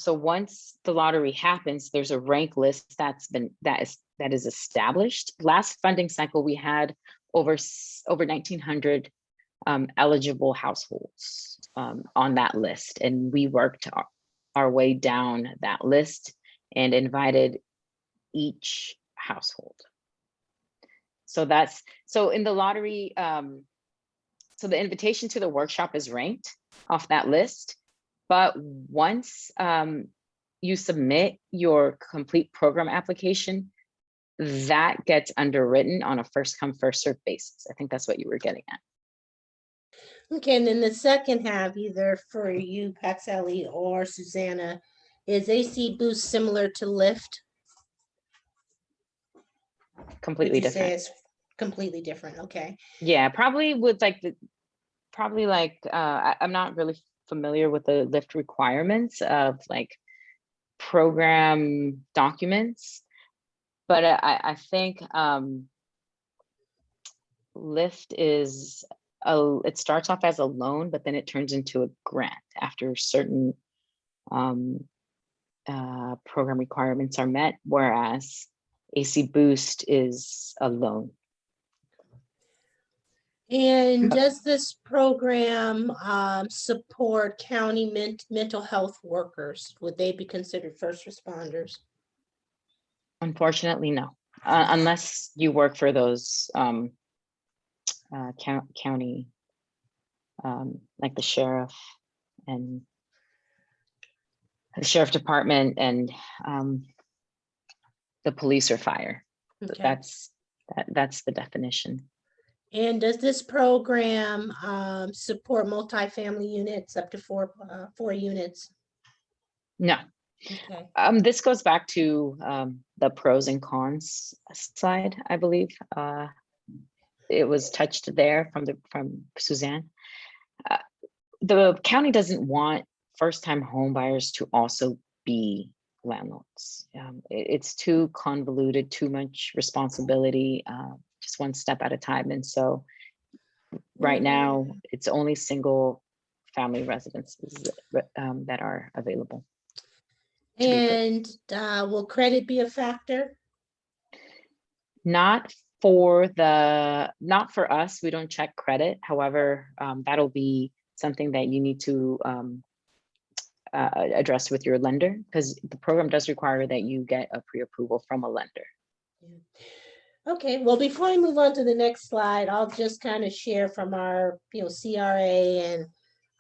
D: once the lottery happens, there's a rank list that is established. Last funding cycle, we had over 1,900 eligible households on that list, and we worked our way down that list and invited each household. So in the lottery, so the invitation to the workshop is ranked off that list. But once you submit your complete program application, that gets underwritten on a first come, first served basis. I think that's what you were getting at.
A: Okay, and then the second half, either for you, Paxili, or Susanna, is AC Boost similar to Lyft?
D: Completely different.
A: Say it's completely different. Okay.
D: Yeah, probably with like I'm not really familiar with the Lyft requirements of like program documents, but I think Lyft is it starts off as a loan, but then it turns into a grant after certain program requirements are met, whereas AC Boost is a loan.
A: And does this program support county mental health workers? Would they be considered first responders?
D: Unfortunately, no. unless you work for those county, like the sheriff and the sheriff department and the police or fire.
A: Okay.
D: That's the definition.
A: And does this program support multifamily units up to four units?
D: No.
A: Okay.
D: This goes back to the pros and cons slide, I believe. It was touched there from Suzanne. The county doesn't want first-time home buyers to also be landlords. It's too convoluted, too much responsibility, just one step at a time. And so right now, it's only single family residences that are available.
A: And will credit be a factor?
D: Not for us, we don't check credit. However, that'll be something that you need to address with your lender, because the program does require that you get a pre-approval from a lender.
A: Okay, well, before I move on to the next slide, I'll just kind of share from our CRA and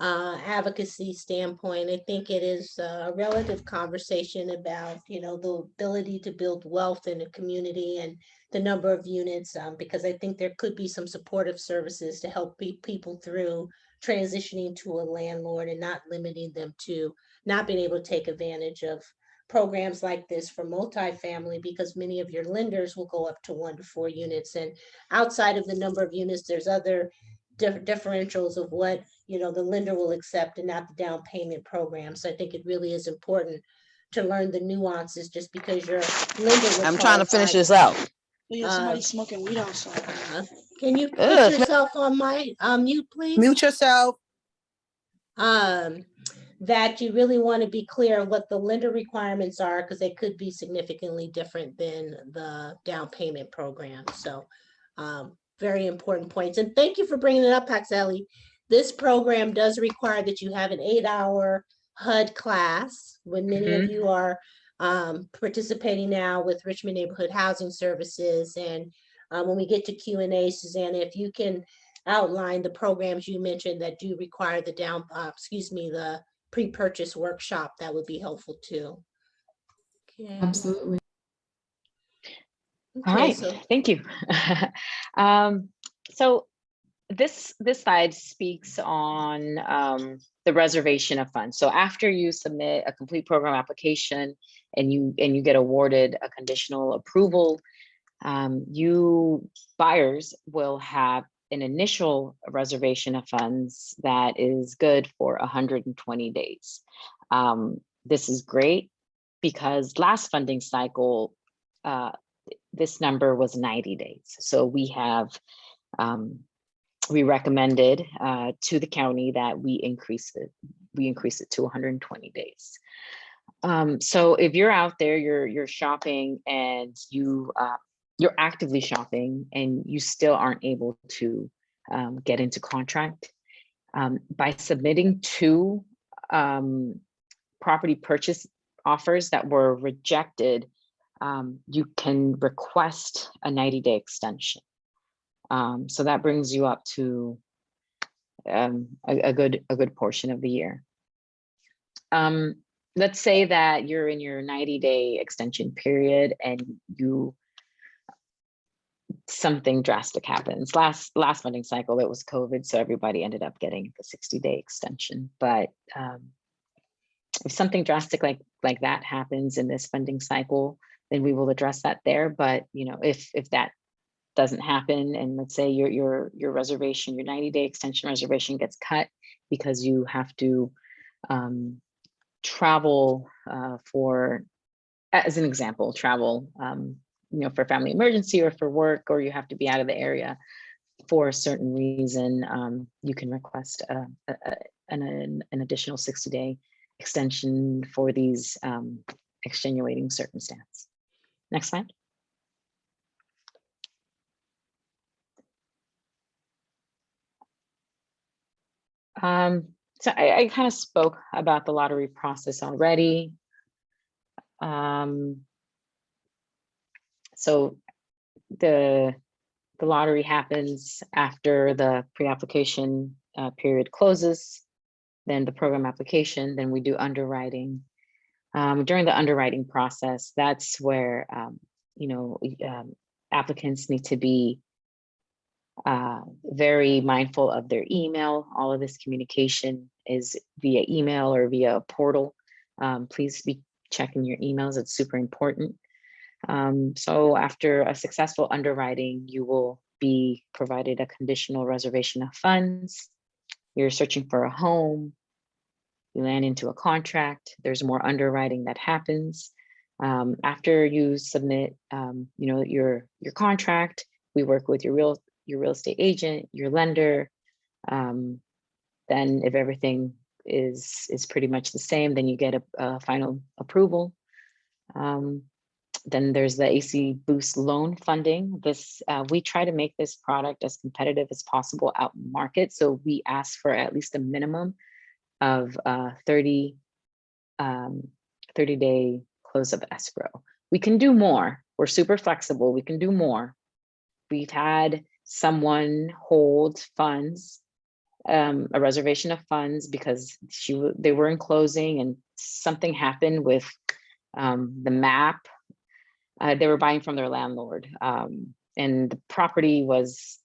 A: advocacy standpoint. I think it is a relative conversation about the ability to build wealth in a community and the number of units, because I think there could be some supportive services to help people through transitioning to a landlord and not limiting them to not being able to take advantage of programs like this for multifamily, because many of your lenders will go up to 1 to 4 units, and outside of the number of units, there's other differentials of what the lender will accept and not the down payment program. So I think it really is important to learn the nuances. Just because your lender,
F: I'm trying to finish this out.
G: We have somebody smoking weed outside.
A: Can you put yourself on mute, please?
G: Mute yourself.
A: That you really want to be clear what the lender requirements are, because they could be significantly different than the down payment program. So very important points. And thank you for bringing it up, Paxelli. This program does require that you have an 8-hour HUD class, when many of you are participating now with Richmond Neighborhood Housing Services. And when we get to Q&A, Susanna, if you can outline the programs you mentioned that do require the the pre-purchase workshop, that would be helpful too. Okay.
B: Absolutely.
D: All right, thank you. So this slide speaks on the reservation of funds. So after you submit a complete program application and you get awarded a conditional approval, you buyers will have an initial reservation of funds that is good for 120 days. This is great because last funding cycle, this number was 90 days. So we have, we recommended to the county that we increase it to 120 days. So if you're out there, you're shopping and you're actively shopping and you still aren't able to get into contract, by submitting 2 property purchase offers that were rejected, you can request a 90-day extension. So that brings you up to a good portion of the year. Let's say that you're in your 90-day extension period and something drastic happens. Last funding cycle, it was COVID, so everybody ended up getting the 60-day extension. But if something drastic like that happens in this funding cycle, then we will address that there. But if that doesn't happen, and let's say your reservation, your 90-day extension reservation gets cut because you have to travel for, as an example, travel for family emergency or for work, or you have to be out of the area for a certain reason, you can request an additional 60-day extension for these extenuating circumstance. Next slide. So I kind of spoke about the lottery process already. So the lottery happens after the pre-application period closes, then the program application, then we do underwriting. During the underwriting process, that's where applicants need to be very mindful of their email. All of this communication is via email or via a portal. Please be checking your emails. It's super important. So after a successful underwriting, you will be provided a conditional reservation of funds. You're searching for a home. You land into a contract. There's more underwriting that happens. After you submit, your contract, we work with your real estate agent, your lender. Then if everything is pretty much the same, then you get a final approval. Then there's the AC Boost loan funding. This we try to make this product as competitive as possible out in the market. So we ask for at least a minimum of 30-day close of escrow. We can do more. We're super flexible. We can do more. We've had someone hold funds, a reservation of funds, because they were in closing and something happened with the map. They were buying from their landlord, and the property was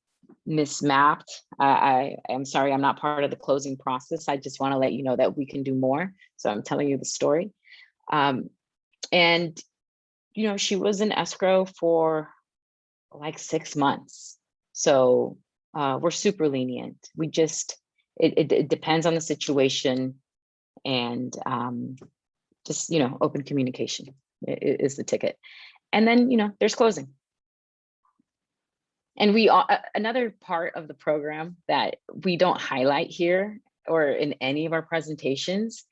D: mismapped. I'm sorry, I'm not part of the closing process. I just want to let you know that we can do more. So I'm telling you the story. And she was in escrow for like 6 months. So we're super lenient. We just, it depends on the situation, and just, open communication is the ticket. And then, there's closing. And another part of the program that we don't highlight here or in any of our presentations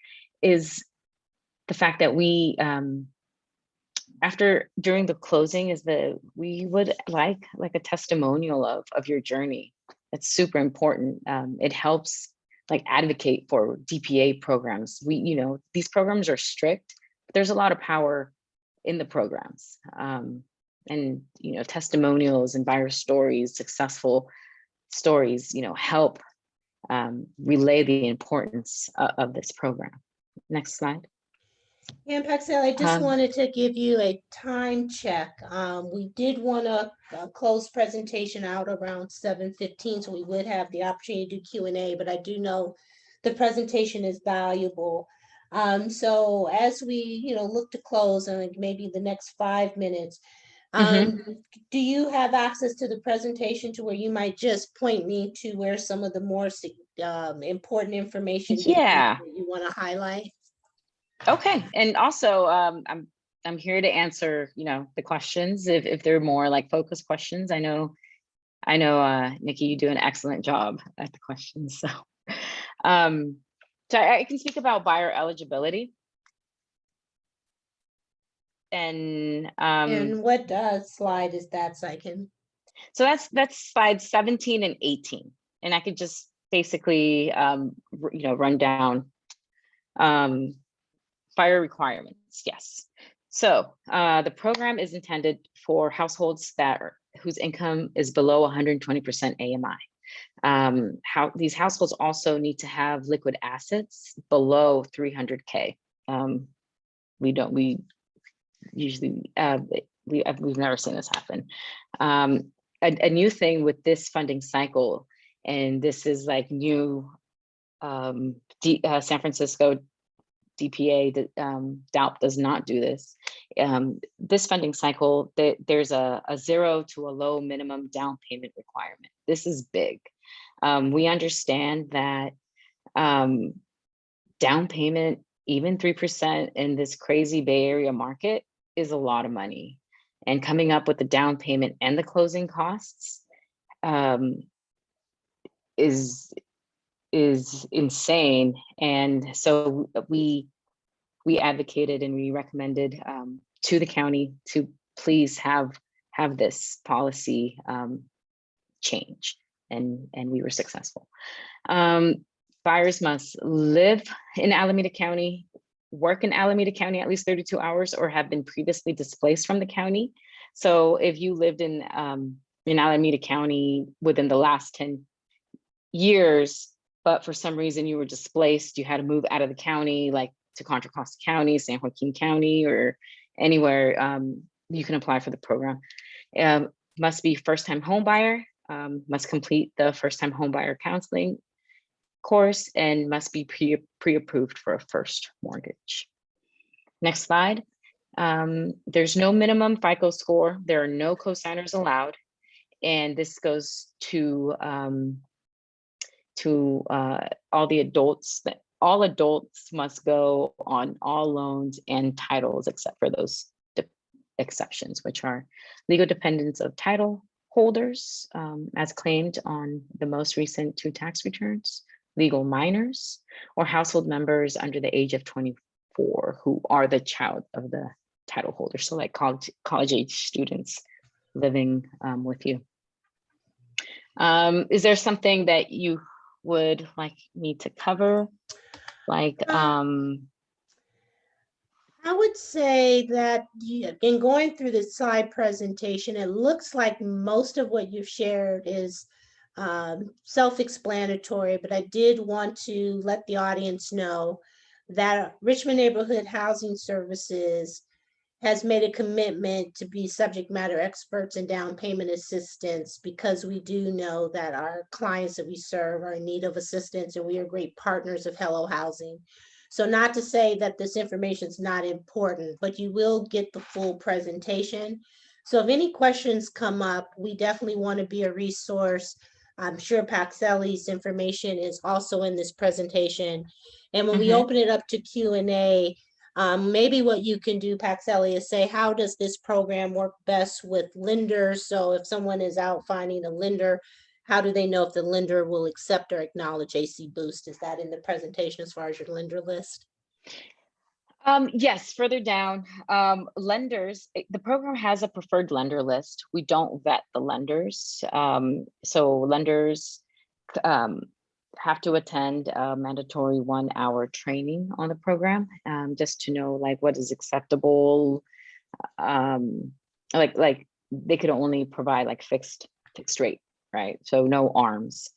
D: is the fact that we, during the closing we would like a testimonial of your journey. It's super important. It helps advocate for DPA programs. These programs are strict, but there's a lot of power in the programs. And testimonials and buyer stories, successful stories, help relay the importance of this program. Next slide.
A: And Paxel, I just wanted to give you a time check. We did want to close presentation out around 7:15, so we would have the opportunity to do Q&A, but I do know the presentation is valuable. So as we, look to close in maybe the next 5 minutes, do you have access to the presentation to where you might just point me to where some of the more important information
D: that
A: you want to highlight?
D: Okay, and also I'm here to answer the questions if they're more focused questions. I know Nikki, you do an excellent job at the questions. So so I can speak about buyer eligibility. And
A: what slide is that, so I can?
D: So that's slides 17 and 18, and I could just basically run down buyer requirements. Yes. So the program is intended for households whose income is below 120% AMI. These households also need to have liquid assets below 300K. We've never seen this happen. A new thing with this funding cycle, and this is new, San Francisco DPA, DALP does not do this. This funding cycle, there's a 0 to a low minimum down payment requirement. This is big. We understand that down payment, even 3% in this crazy Bay Area market, is a lot of money. And coming up with the down payment and the closing costs is insane. And so we advocated and we recommended to the county to please have this policy change, and we were successful. Buyers must live in Alameda County, work in Alameda County at least 32 hours, or have been previously displaced from the county So if you lived in Alameda County within the last 10 years, but for some reason you were displaced, you had to move out of the county, like to Contra Costa County, San Joaquin County, or anywhere, you can apply for the program. Must be first-time home buyer, must complete the first-time home buyer counseling course, and must be pre-approved for a first mortgage. Next slide. There's no minimum FICO score. There are no co-signers allowed. And this goes to all the adults, that all adults must go on all loans and titles except for those exceptions, which are legal dependents of title holders as claimed on the most recent 2 tax returns, legal minors, or household members under the age of 24 who are the child of the title holder. So like college age students living with you. Is there something that you would like me to cover? Like,
A: I would say that in going through the slide presentation, it looks like most of what you've shared is self-explanatory, but I did want to let the audience know that Richmond Neighborhood Housing Services has made a commitment to be subject matter experts in down payment assistance, because we do know that our clients that we serve are in need of assistance, and we are great partners of Hello Housing. So not to say that this information is not important, but you will get the full presentation. So if any questions come up, we definitely want to be a resource. I'm sure Paxelli's information is also in this presentation. And when we open it up to Q&A, maybe what you can do, Paxelli, is say, how does this program work best with lenders? So if someone is out finding a lender, how do they know if the lender will accept or acknowledge AC Boost? Is that in the presentation as far as your lender list?
D: Yes, further down, lenders, the program has a preferred lender list. We don't vet the lenders. So lenders have to attend a mandatory 1-hour training on the program, just to know like what is acceptable. Like they could only provide like fixed rate, right? So no ARMs,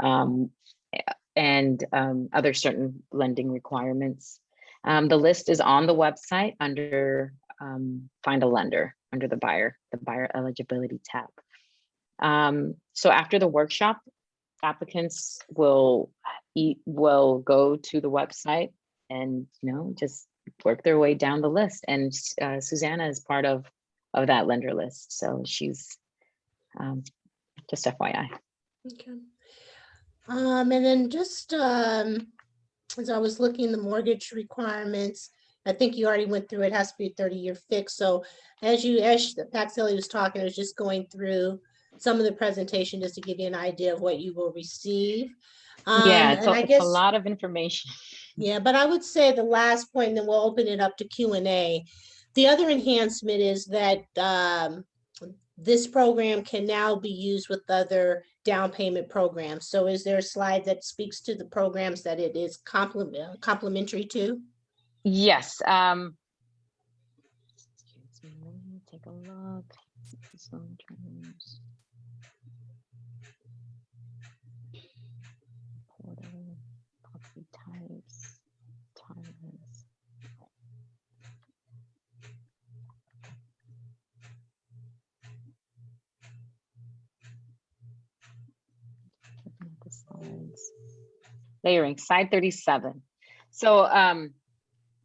D: and other certain lending requirements. The list is on the website under Find a Lender, under the buyer eligibility tab. So after the workshop, applicants will go to the website and just work their way down the list. And Susanna is part of that lender list, so she's just FYI.
A: Okay. And then just as I was looking the mortgage requirements, I think you already went through, it has to be a 30-year fix. So as Paxelli was talking, I was just going through some of the presentation just to give you an idea of what you will receive.
D: Yeah,
A: and I
D: it's
A: guess
D: a lot of information.
A: Yeah, but I would say the last point, and then we'll open it up to Q&A. The other enhancement is that this program can now be used with other down payment programs. So is there a slide that speaks to the programs that it is complementary to?
D: Yes. Excuse me, let me take a look. Property types, timeless. The slides. Layering, slide 37. So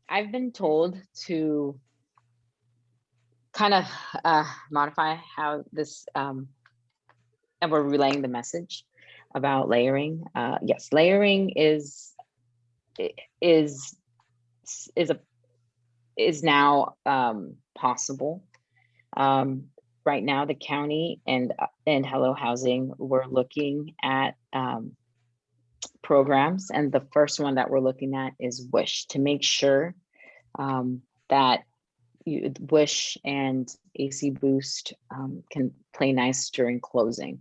D: I've been told to kind of modify how this, and we're relaying the message about layering. Yes, layering is now possible. Right now, the county and Hello Housing, we're looking at programs, and the first one that we're looking at is Wish, to make sure that Wish and AC Boost can play nice during closing.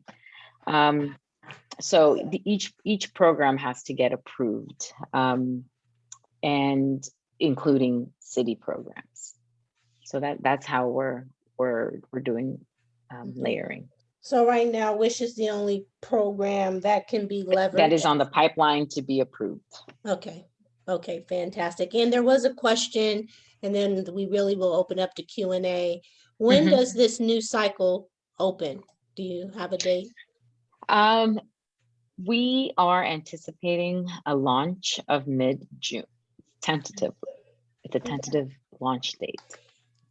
D: So each program has to get approved, and including city programs. So that's how we're we're doing
A: Mhm.
D: layering.
A: So right now, Wish is the only program that can be leveraged.
D: That is on the pipeline to be approved.
A: Okay, okay, fantastic. And there was a question, and then we really will open up to Q&A. When
D: Mhm.
A: does this new cycle open? Do you have a date?
D: We are anticipating a launch of mid-June, tentatively. It's a
A: Okay.
D: tentative launch date.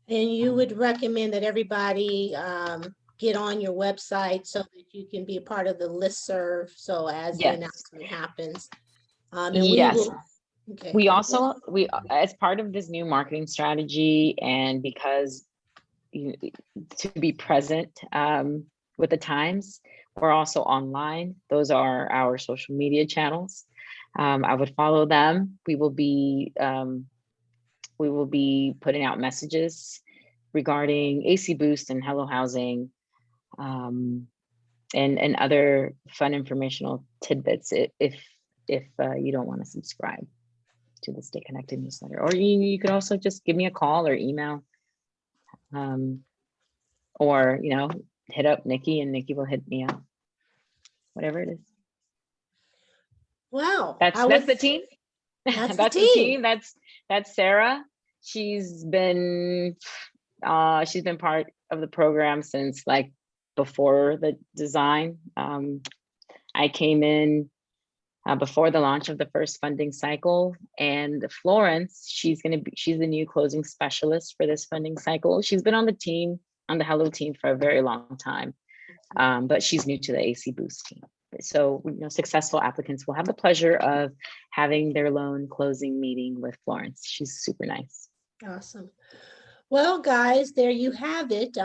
A: And you would recommend that everybody get on your website so that you can be a part of the listserv, so as the
D: Yes.
A: announcement happens. And we
D: Yes.
A: will, okay.
D: We also, as part of this new marketing strategy, and because to be present with the times, we're also online. Those are our social media channels. I would follow them. We will be putting out messages regarding AC Boost and Hello Housing, and other fun informational tidbits if you don't want to subscribe to the Stay Connected newsletter. Or you could also just give me a call or email, or hit up Nikki and Nikki will hit me up, whatever it is.
A: Wow.
D: That's the team.
A: That's the
D: That's the
A: team.
D: team. That's Sarah. She's been part of the program since like before the design. I came in before the launch of the first funding cycle, and Florence, she's the new closing specialist for this funding cycle. She's been on the team, on the Hello team, for a very long time, but she's new to the AC Boost team. So successful applicants will have the pleasure of having their loan closing meeting with Florence. She's super nice.
A: Awesome. Well, guys, there you have it.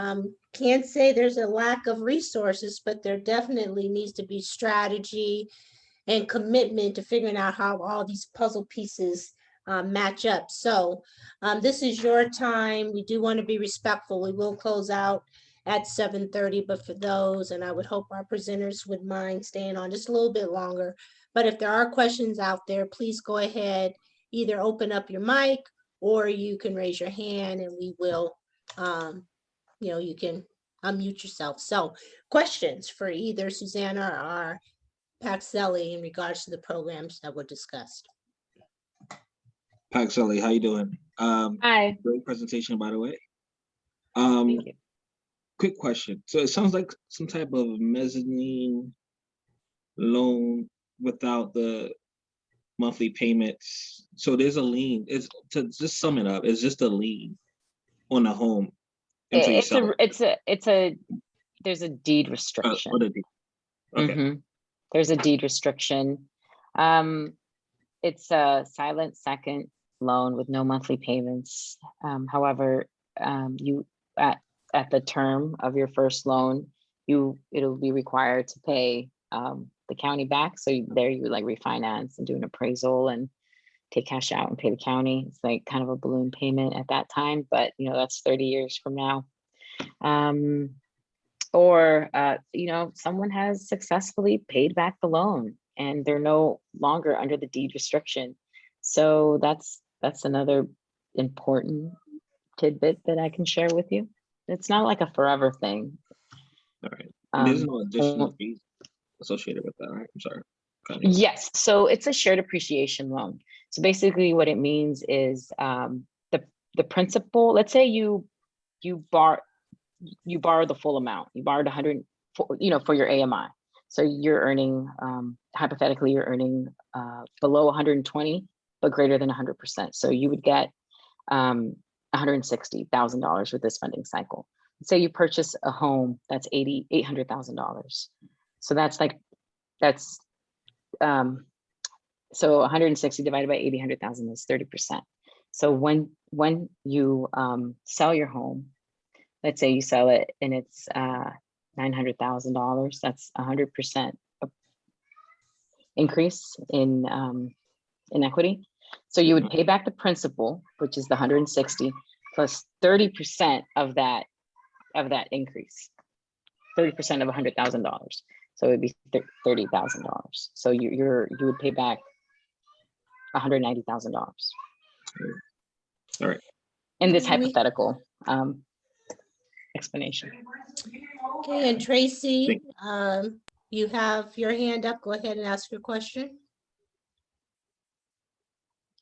A: Can't say there's a lack of resources, but there definitely needs to be strategy and commitment to figuring out how all these puzzle pieces match up. So this is your time. We do want to be respectful. We will close out at 7:30, but for those, and I would hope our presenters would mind staying on just a little bit longer. But if there are questions out there, please go ahead, either open up your mic or you can raise your hand and we will, you can unmute yourself. So questions for either Susanna or Paxelli in regards to the programs that were discussed.
F: Paxelli, how you doing?
D: Hi.
F: Great presentation, by the way.
D: Thank you.
F: Quick question. So it sounds like some type of mezzanine loan without the monthly payments. So there's a lien. It's, to just sum it up, it's just a lien on the home until you sell it.
D: There's a deed restriction.
F: Okay.
D: Mhm. There's a deed restriction. It's a silent second loan with no monthly payments. However, you at the term of your first loan, it'll be required to pay the county back. So you like refinance and do an appraisal and take cash out and pay the county. It's like kind of a balloon payment at that time, but that's 30 years from now. Or someone has successfully paid back the loan and they're no longer under the deed restriction. So that's another important tidbit that I can share with you. It's not like a forever thing.
F: All right. And there's no additional fees associated with that, right? I'm sorry.
D: Yes. So it's a shared appreciation loan. So basically what it means is the principal, let's say you borrow the full amount. You borrowed 100, for your AMI. So you're earning, hypothetically, you're earning below 120, but greater than 100%. So you would get $160,000 with this funding cycle. Say you purchase a home that's $800,000. So so 160 divided by 800,000 is 30%. So when you sell your home, let's say you sell it and it's $900,000, that's 100% increase in equity. So you would pay back the principal, which is the 160 plus 30% of that increase, 30% of $100,000. So it would be $30,000. So you would pay back $190,000.
F: All right.
D: In this hypothetical. explanation.
A: Okay, and Tracy, you have your hand up. Go ahead and ask your question.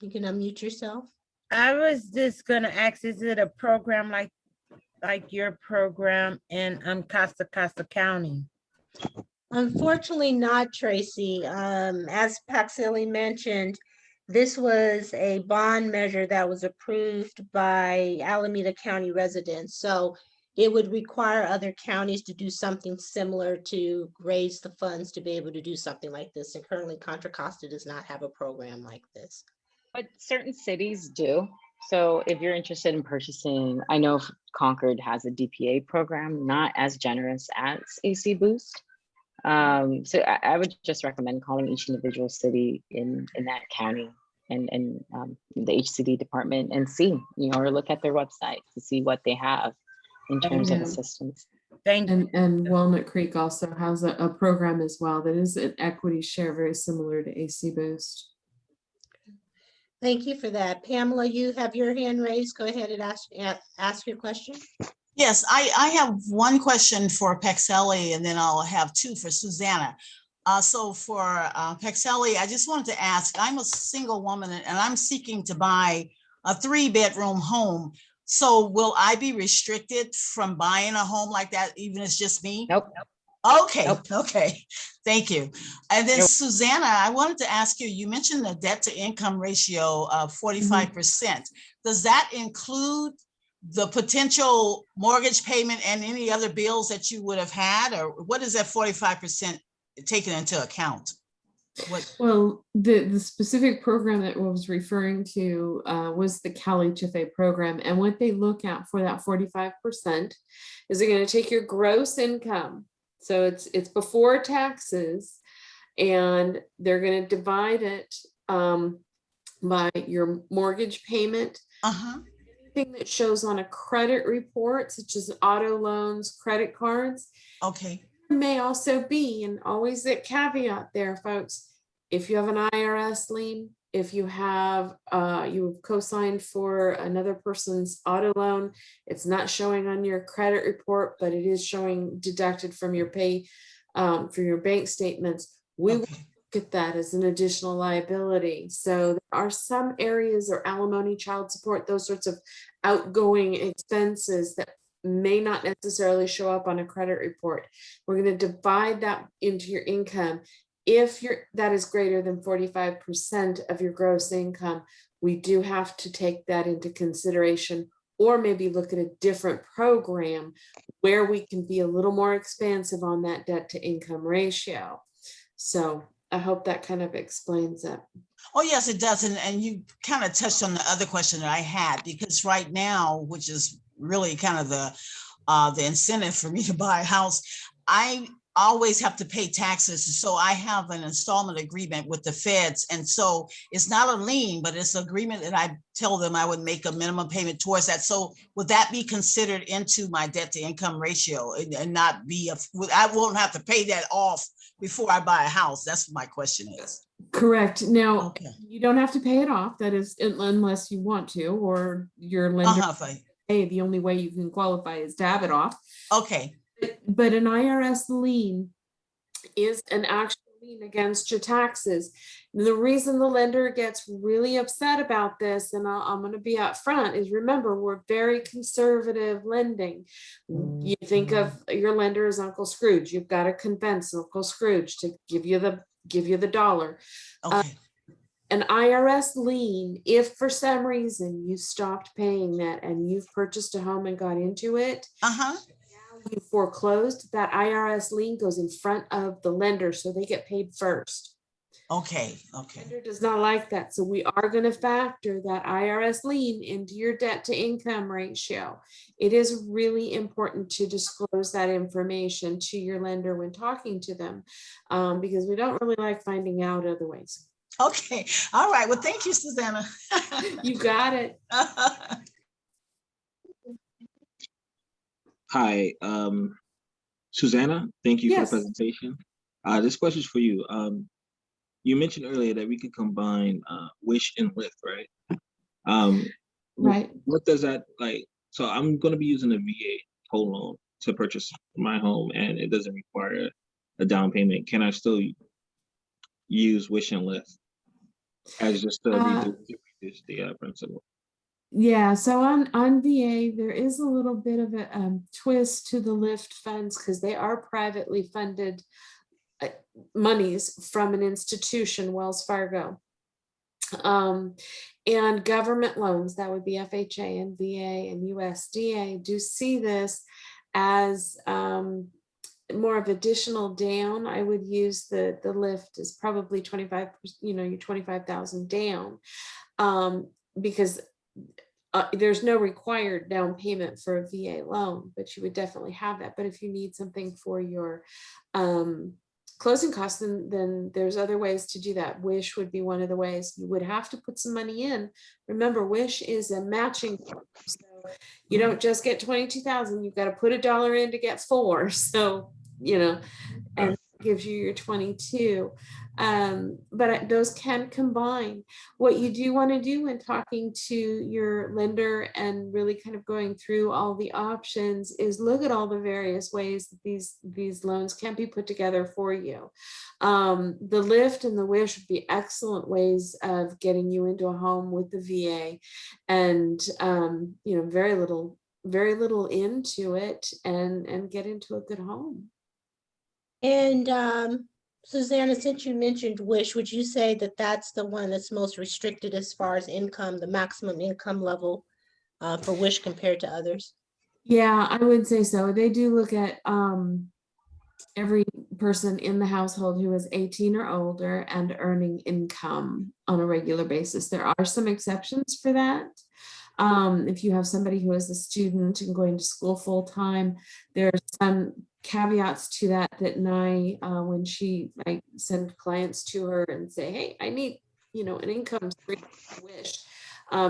A: You can unmute yourself.
E: I was just gonna ask, is it a program like your program in Costa County?
A: Unfortunately not, Tracy. As Paxilli mentioned, this was a bond measure that was approved by Alameda County residents. So it would require other counties to do something similar to raise the funds to be able to do something like this. And currently Contra Costa does not have a program like this.
D: But certain cities do. So if you're interested in purchasing, I know Concord has a DPA program, not as generous as AC Boost. So I would just recommend calling each individual city in that county and the HCD department and see, or look at their website to see what they have in terms of
B: Yeah.
D: assistance.
E: Thank you.
B: And Walnut Creek also has a program as well that is an equity share, very similar to AC Boost.
A: Thank you for that. Pamela, you have your hand raised. Go ahead and ask your question.
G: Yes, I have one question for Paxelli, and then I'll have two for Susanna. So for Paxelli, I just wanted to ask, I'm a single woman and I'm seeking to buy a 3-bedroom home. So will I be restricted from buying a home like that, even if it's just me?
D: Nope.
G: Okay,
D: Nope.
G: okay, thank you. And then
D: Nope.
G: Susanna, I wanted to ask you, you mentioned the debt to income ratio of 45%. Does that include the potential mortgage payment and any other bills that you would have had, or what is that 45% taken into account?
B: Well, the specific program that I was referring to was the Cal HFA program. And what they look at for that 45% is they're going to take your gross income. So it's before taxes, and they're going to divide it by your mortgage payment. Anything that shows on a credit report, such as auto loans, credit cards.
G: Okay.
B: May also be, and always that caveat there, folks, if you have an IRS lien, if you have you co-signed for another person's auto loan, it's not showing on your credit report, but it is showing deducted from your pay for your bank statements. We look at that as an additional liability. So there are some areas, or alimony, child support, those sorts of outgoing expenses that may not necessarily show up on a credit report. We're going to divide that into your income. If that is greater than 45% of your gross income, we do have to take that into consideration, or maybe look at a different program where we can be a little more expansive on that debt to income ratio. So I hope that kind of explains it.
G: Oh, yes, it does. And you kind of touched on the other question that I had, because right now, which is really kind of the incentive for me to buy a house, I always have to pay taxes. So I have an installment agreement with the feds. And so it's not a lien, but it's an agreement that I tell them I would make a minimum payment towards that. So would that be considered into my debt to income ratio and not be, I won't have to pay that off before I buy a house? That's what my question is.
B: Correct. Now, you don't have to pay it off. That is, unless you want to, or your lender, hey, the only way you can qualify is to have it off.
G: Okay.
B: But an IRS lien is an actual lien against your taxes. And the reason the lender gets really upset about this, and I'm going to be upfront, is remember, we're very conservative lending. You think of your lender as Uncle Scrooge. You've got to convince Uncle Scrooge to give you the dollar.
G: Okay.
B: An IRS lien, if for some reason you stopped paying that and you've purchased a home and got into it, you foreclosed, that IRS lien goes in front of the lender, so they get paid first.
G: Okay.
B: Lender does not like that, so we are going to factor that IRS lien into your debt to income ratio. It is really important to disclose that information to your lender when talking to them, because we don't really like finding out other ways.
G: Okay. All right. Well, thank you, Susanna.
B: You got it.
F: Hi, Susanna, thank you for the
B: Yes.
F: presentation. This question is for you. You mentioned earlier that we could combine Wish and Lyft, right?
B: Right.
F: What does that like? So I'm going to be using a VA whole loan to purchase my home and it doesn't require a down payment, can I still use Wish and Lift as just to reduce the principal?
B: Yeah, so on VA, there is a little bit of a twist to the lift funds because they are privately funded monies from an institution, Wells Fargo. And government loans, that would be FHA and VA and USDA, do see this as more of additional down. I would use the lift is probably 25%, your 25,000 down, because there's no required down payment for a VA loan, but you would definitely have that. But if you need something for your closing costs, then there's other ways to do that. Wish would be one of the ways. You would have to put some money in. Remember, Wish is a matching, so you don't just get 22,000. You've got to put $1 in to get 4. So and it gives you your 22. But those can combine. What you do want to do when talking to your lender and really kind of going through all the options is look at all the various ways that these loans can be put together for you. The Lift and the Wish would be excellent ways of getting you into a home with the VA, and very little into it, and get into a good home.
A: And Susanna, since you mentioned Wish, would you say that that's the one that's most restricted as far as income, the maximum income level for Wish compared to others?
B: Yeah, I would say so. They do look at every person in the household who is 18 or older and earning income on a regular basis. There are some exceptions for that. If you have somebody who is a student and going to school full time, there are some caveats to that when I send clients to her and say, hey, I need, an income stream Wish.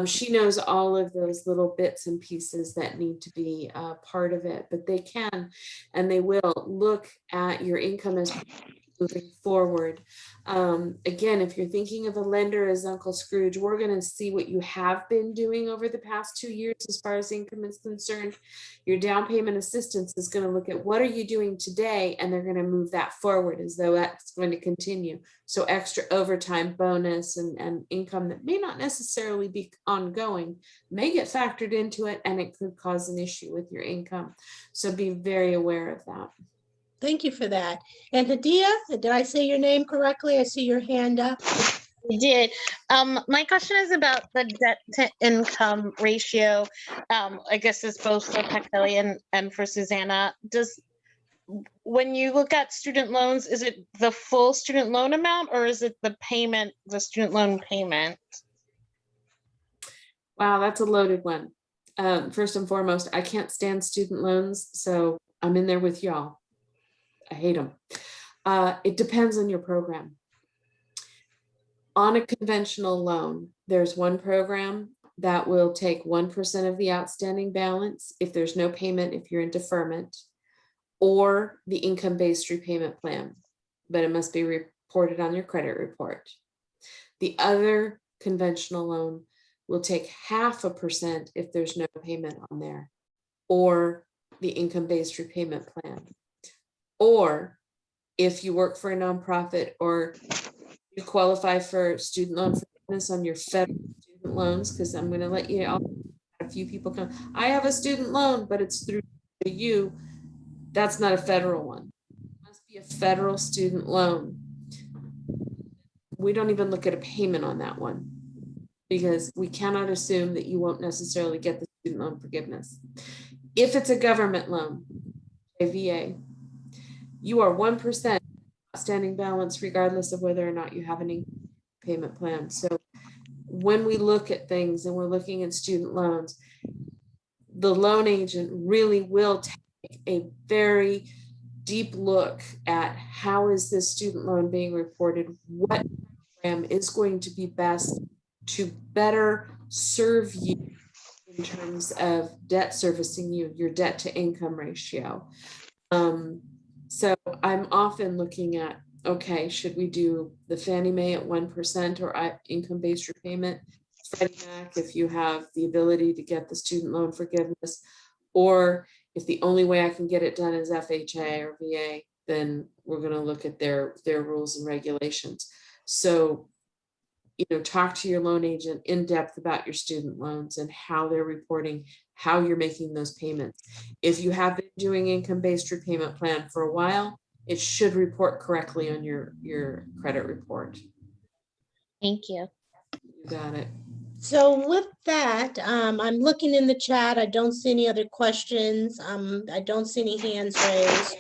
B: She knows all of those little bits and pieces that need to be part of it, but they can, and they will look at your income as moving forward. Again, if you're thinking of a lender as Uncle Scrooge, we're going to see what you have been doing over the past 2 years as far as income is concerned. Your down payment assistance is going to look at what are you doing today, and they're going to move that forward as though that's going to continue. So extra overtime bonus and income that may not necessarily be ongoing may get factored into it, and it could cause an issue with your income. So be very aware of that.
A: Thank you for that. And Hadia, did I say your name correctly? I see your hand up.
H: You did. My question is about the debt to income ratio. I guess it's both for Paxelli and for Susanna. When you look at student loans, is it the full student loan amount, or is it the student loan payment?
B: Wow, that's a loaded one. First and foremost, I can't stand student loans, so I'm in there with y'all. I hate them. It depends on your program. On a conventional loan, there's one program that will take 1% of the outstanding balance if there's no payment, if you're in deferment, or the income-based repayment plan, but it must be reported on your credit report. The other conventional loan will take 0.5% if there's no payment on there, or the income-based repayment plan. Or if you work for a nonprofit or you qualify for student loan forgiveness on your federal student loans, because I'm going to let you know, a few people come, I have a student loan, but it's through you. That's not a federal one. It must be a federal student loan. We don't even look at a payment on that one because we cannot assume that you won't necessarily get the student loan forgiveness. If it's a government loan, a VA, you are 1% outstanding balance regardless of whether or not you have any payment plan. So when we look at things and we're looking at student loans, the loan agent really will take a very deep look at how is this student loan being reported, what program is going to be best to better serve you in terms of debt servicing you, your debt to income ratio. So I'm often looking at, okay, should we do the Fannie Mae at 1% or income-based repayment? Freddie Mac, if you have the ability to get the student loan forgiveness, or if the only way I can get it done is FHA or VA, then we're going to look at their rules and regulations. So, talk to your loan agent in depth about your student loans and how they're reporting, how you're making those payments. If you have been doing income-based repayment plan for a while, it should report correctly on your credit report.
H: Thank you.
B: You got it.
A: So with that, I'm looking in the chat. I don't see any other questions. I don't see any hands raised.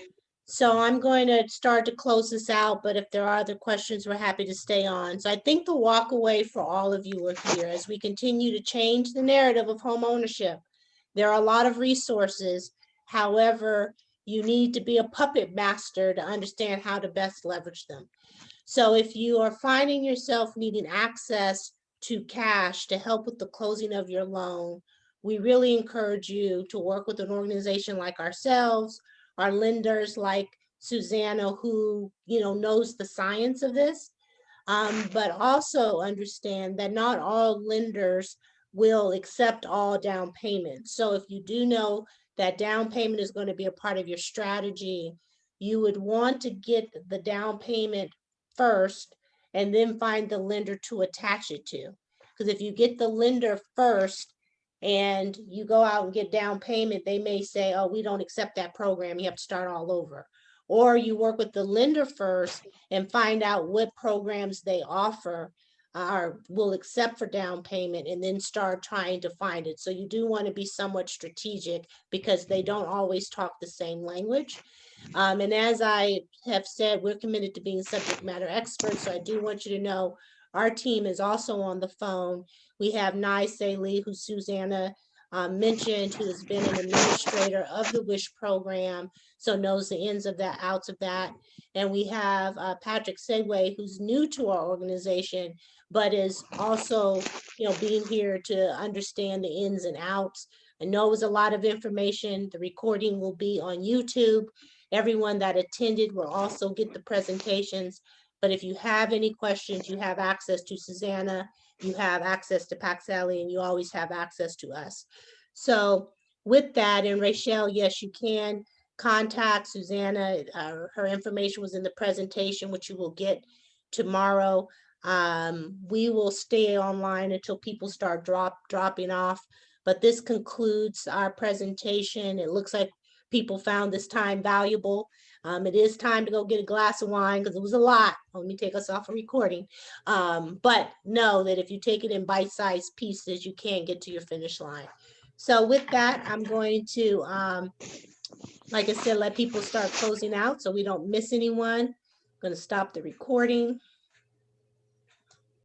A: So I'm going to start to close this out, but if there are other questions, we're happy to stay on. So I think the walk away for all of you are here as we continue to change the narrative of home ownership. There are a lot of resources. However, you need to be a puppet master to understand how to best leverage them. So if you are finding yourself needing access to cash to help with the closing of your loan, we really encourage you to work with an organization like ourselves, our lenders like Susanna, who knows the science of this, but also understand that not all lenders will accept all down payments. So if you do know that down payment is going to be a part of your strategy, you would want to get the down payment first and then find the lender to attach it to. Because if you get the lender first and you go out and get down payment, they may say, oh, we don't accept that program. You have to start all over. Or you work with the lender first and find out what programs they offer or will accept for down payment, and then start trying to find it. So you do want to be somewhat strategic because they don't always talk the same language. And as I have said, we're committed to being subject matter experts. So I do want you to know our team is also on the phone. We have Nai Lee, who Susanna mentioned, who has been an administrator of the WISH program, so knows the ins of that, outs of that. And we have Patrick Segway, who's new to our organization, but is also, being here to understand the ins and outs. I know it was a lot of information. The recording will be on YouTube. Everyone that attended will also get the presentations. But if you have any questions, you have access to Susanna, you have access to Paxelli, and you always have access to us. So with that, and Rachel, yes, you can contact Susanna. Her information was in the presentation, which you will get tomorrow. We will stay online until people start dropping off. But this concludes our presentation. It looks like people found this time valuable. It is time to go get a glass of wine because it was a lot. Let me take us off a recording. But know that if you take it in bite-sized pieces, you can get to your finish line. So with that, I'm going to, like I said, let people start closing out so we don't miss anyone. I'm going to stop the recording.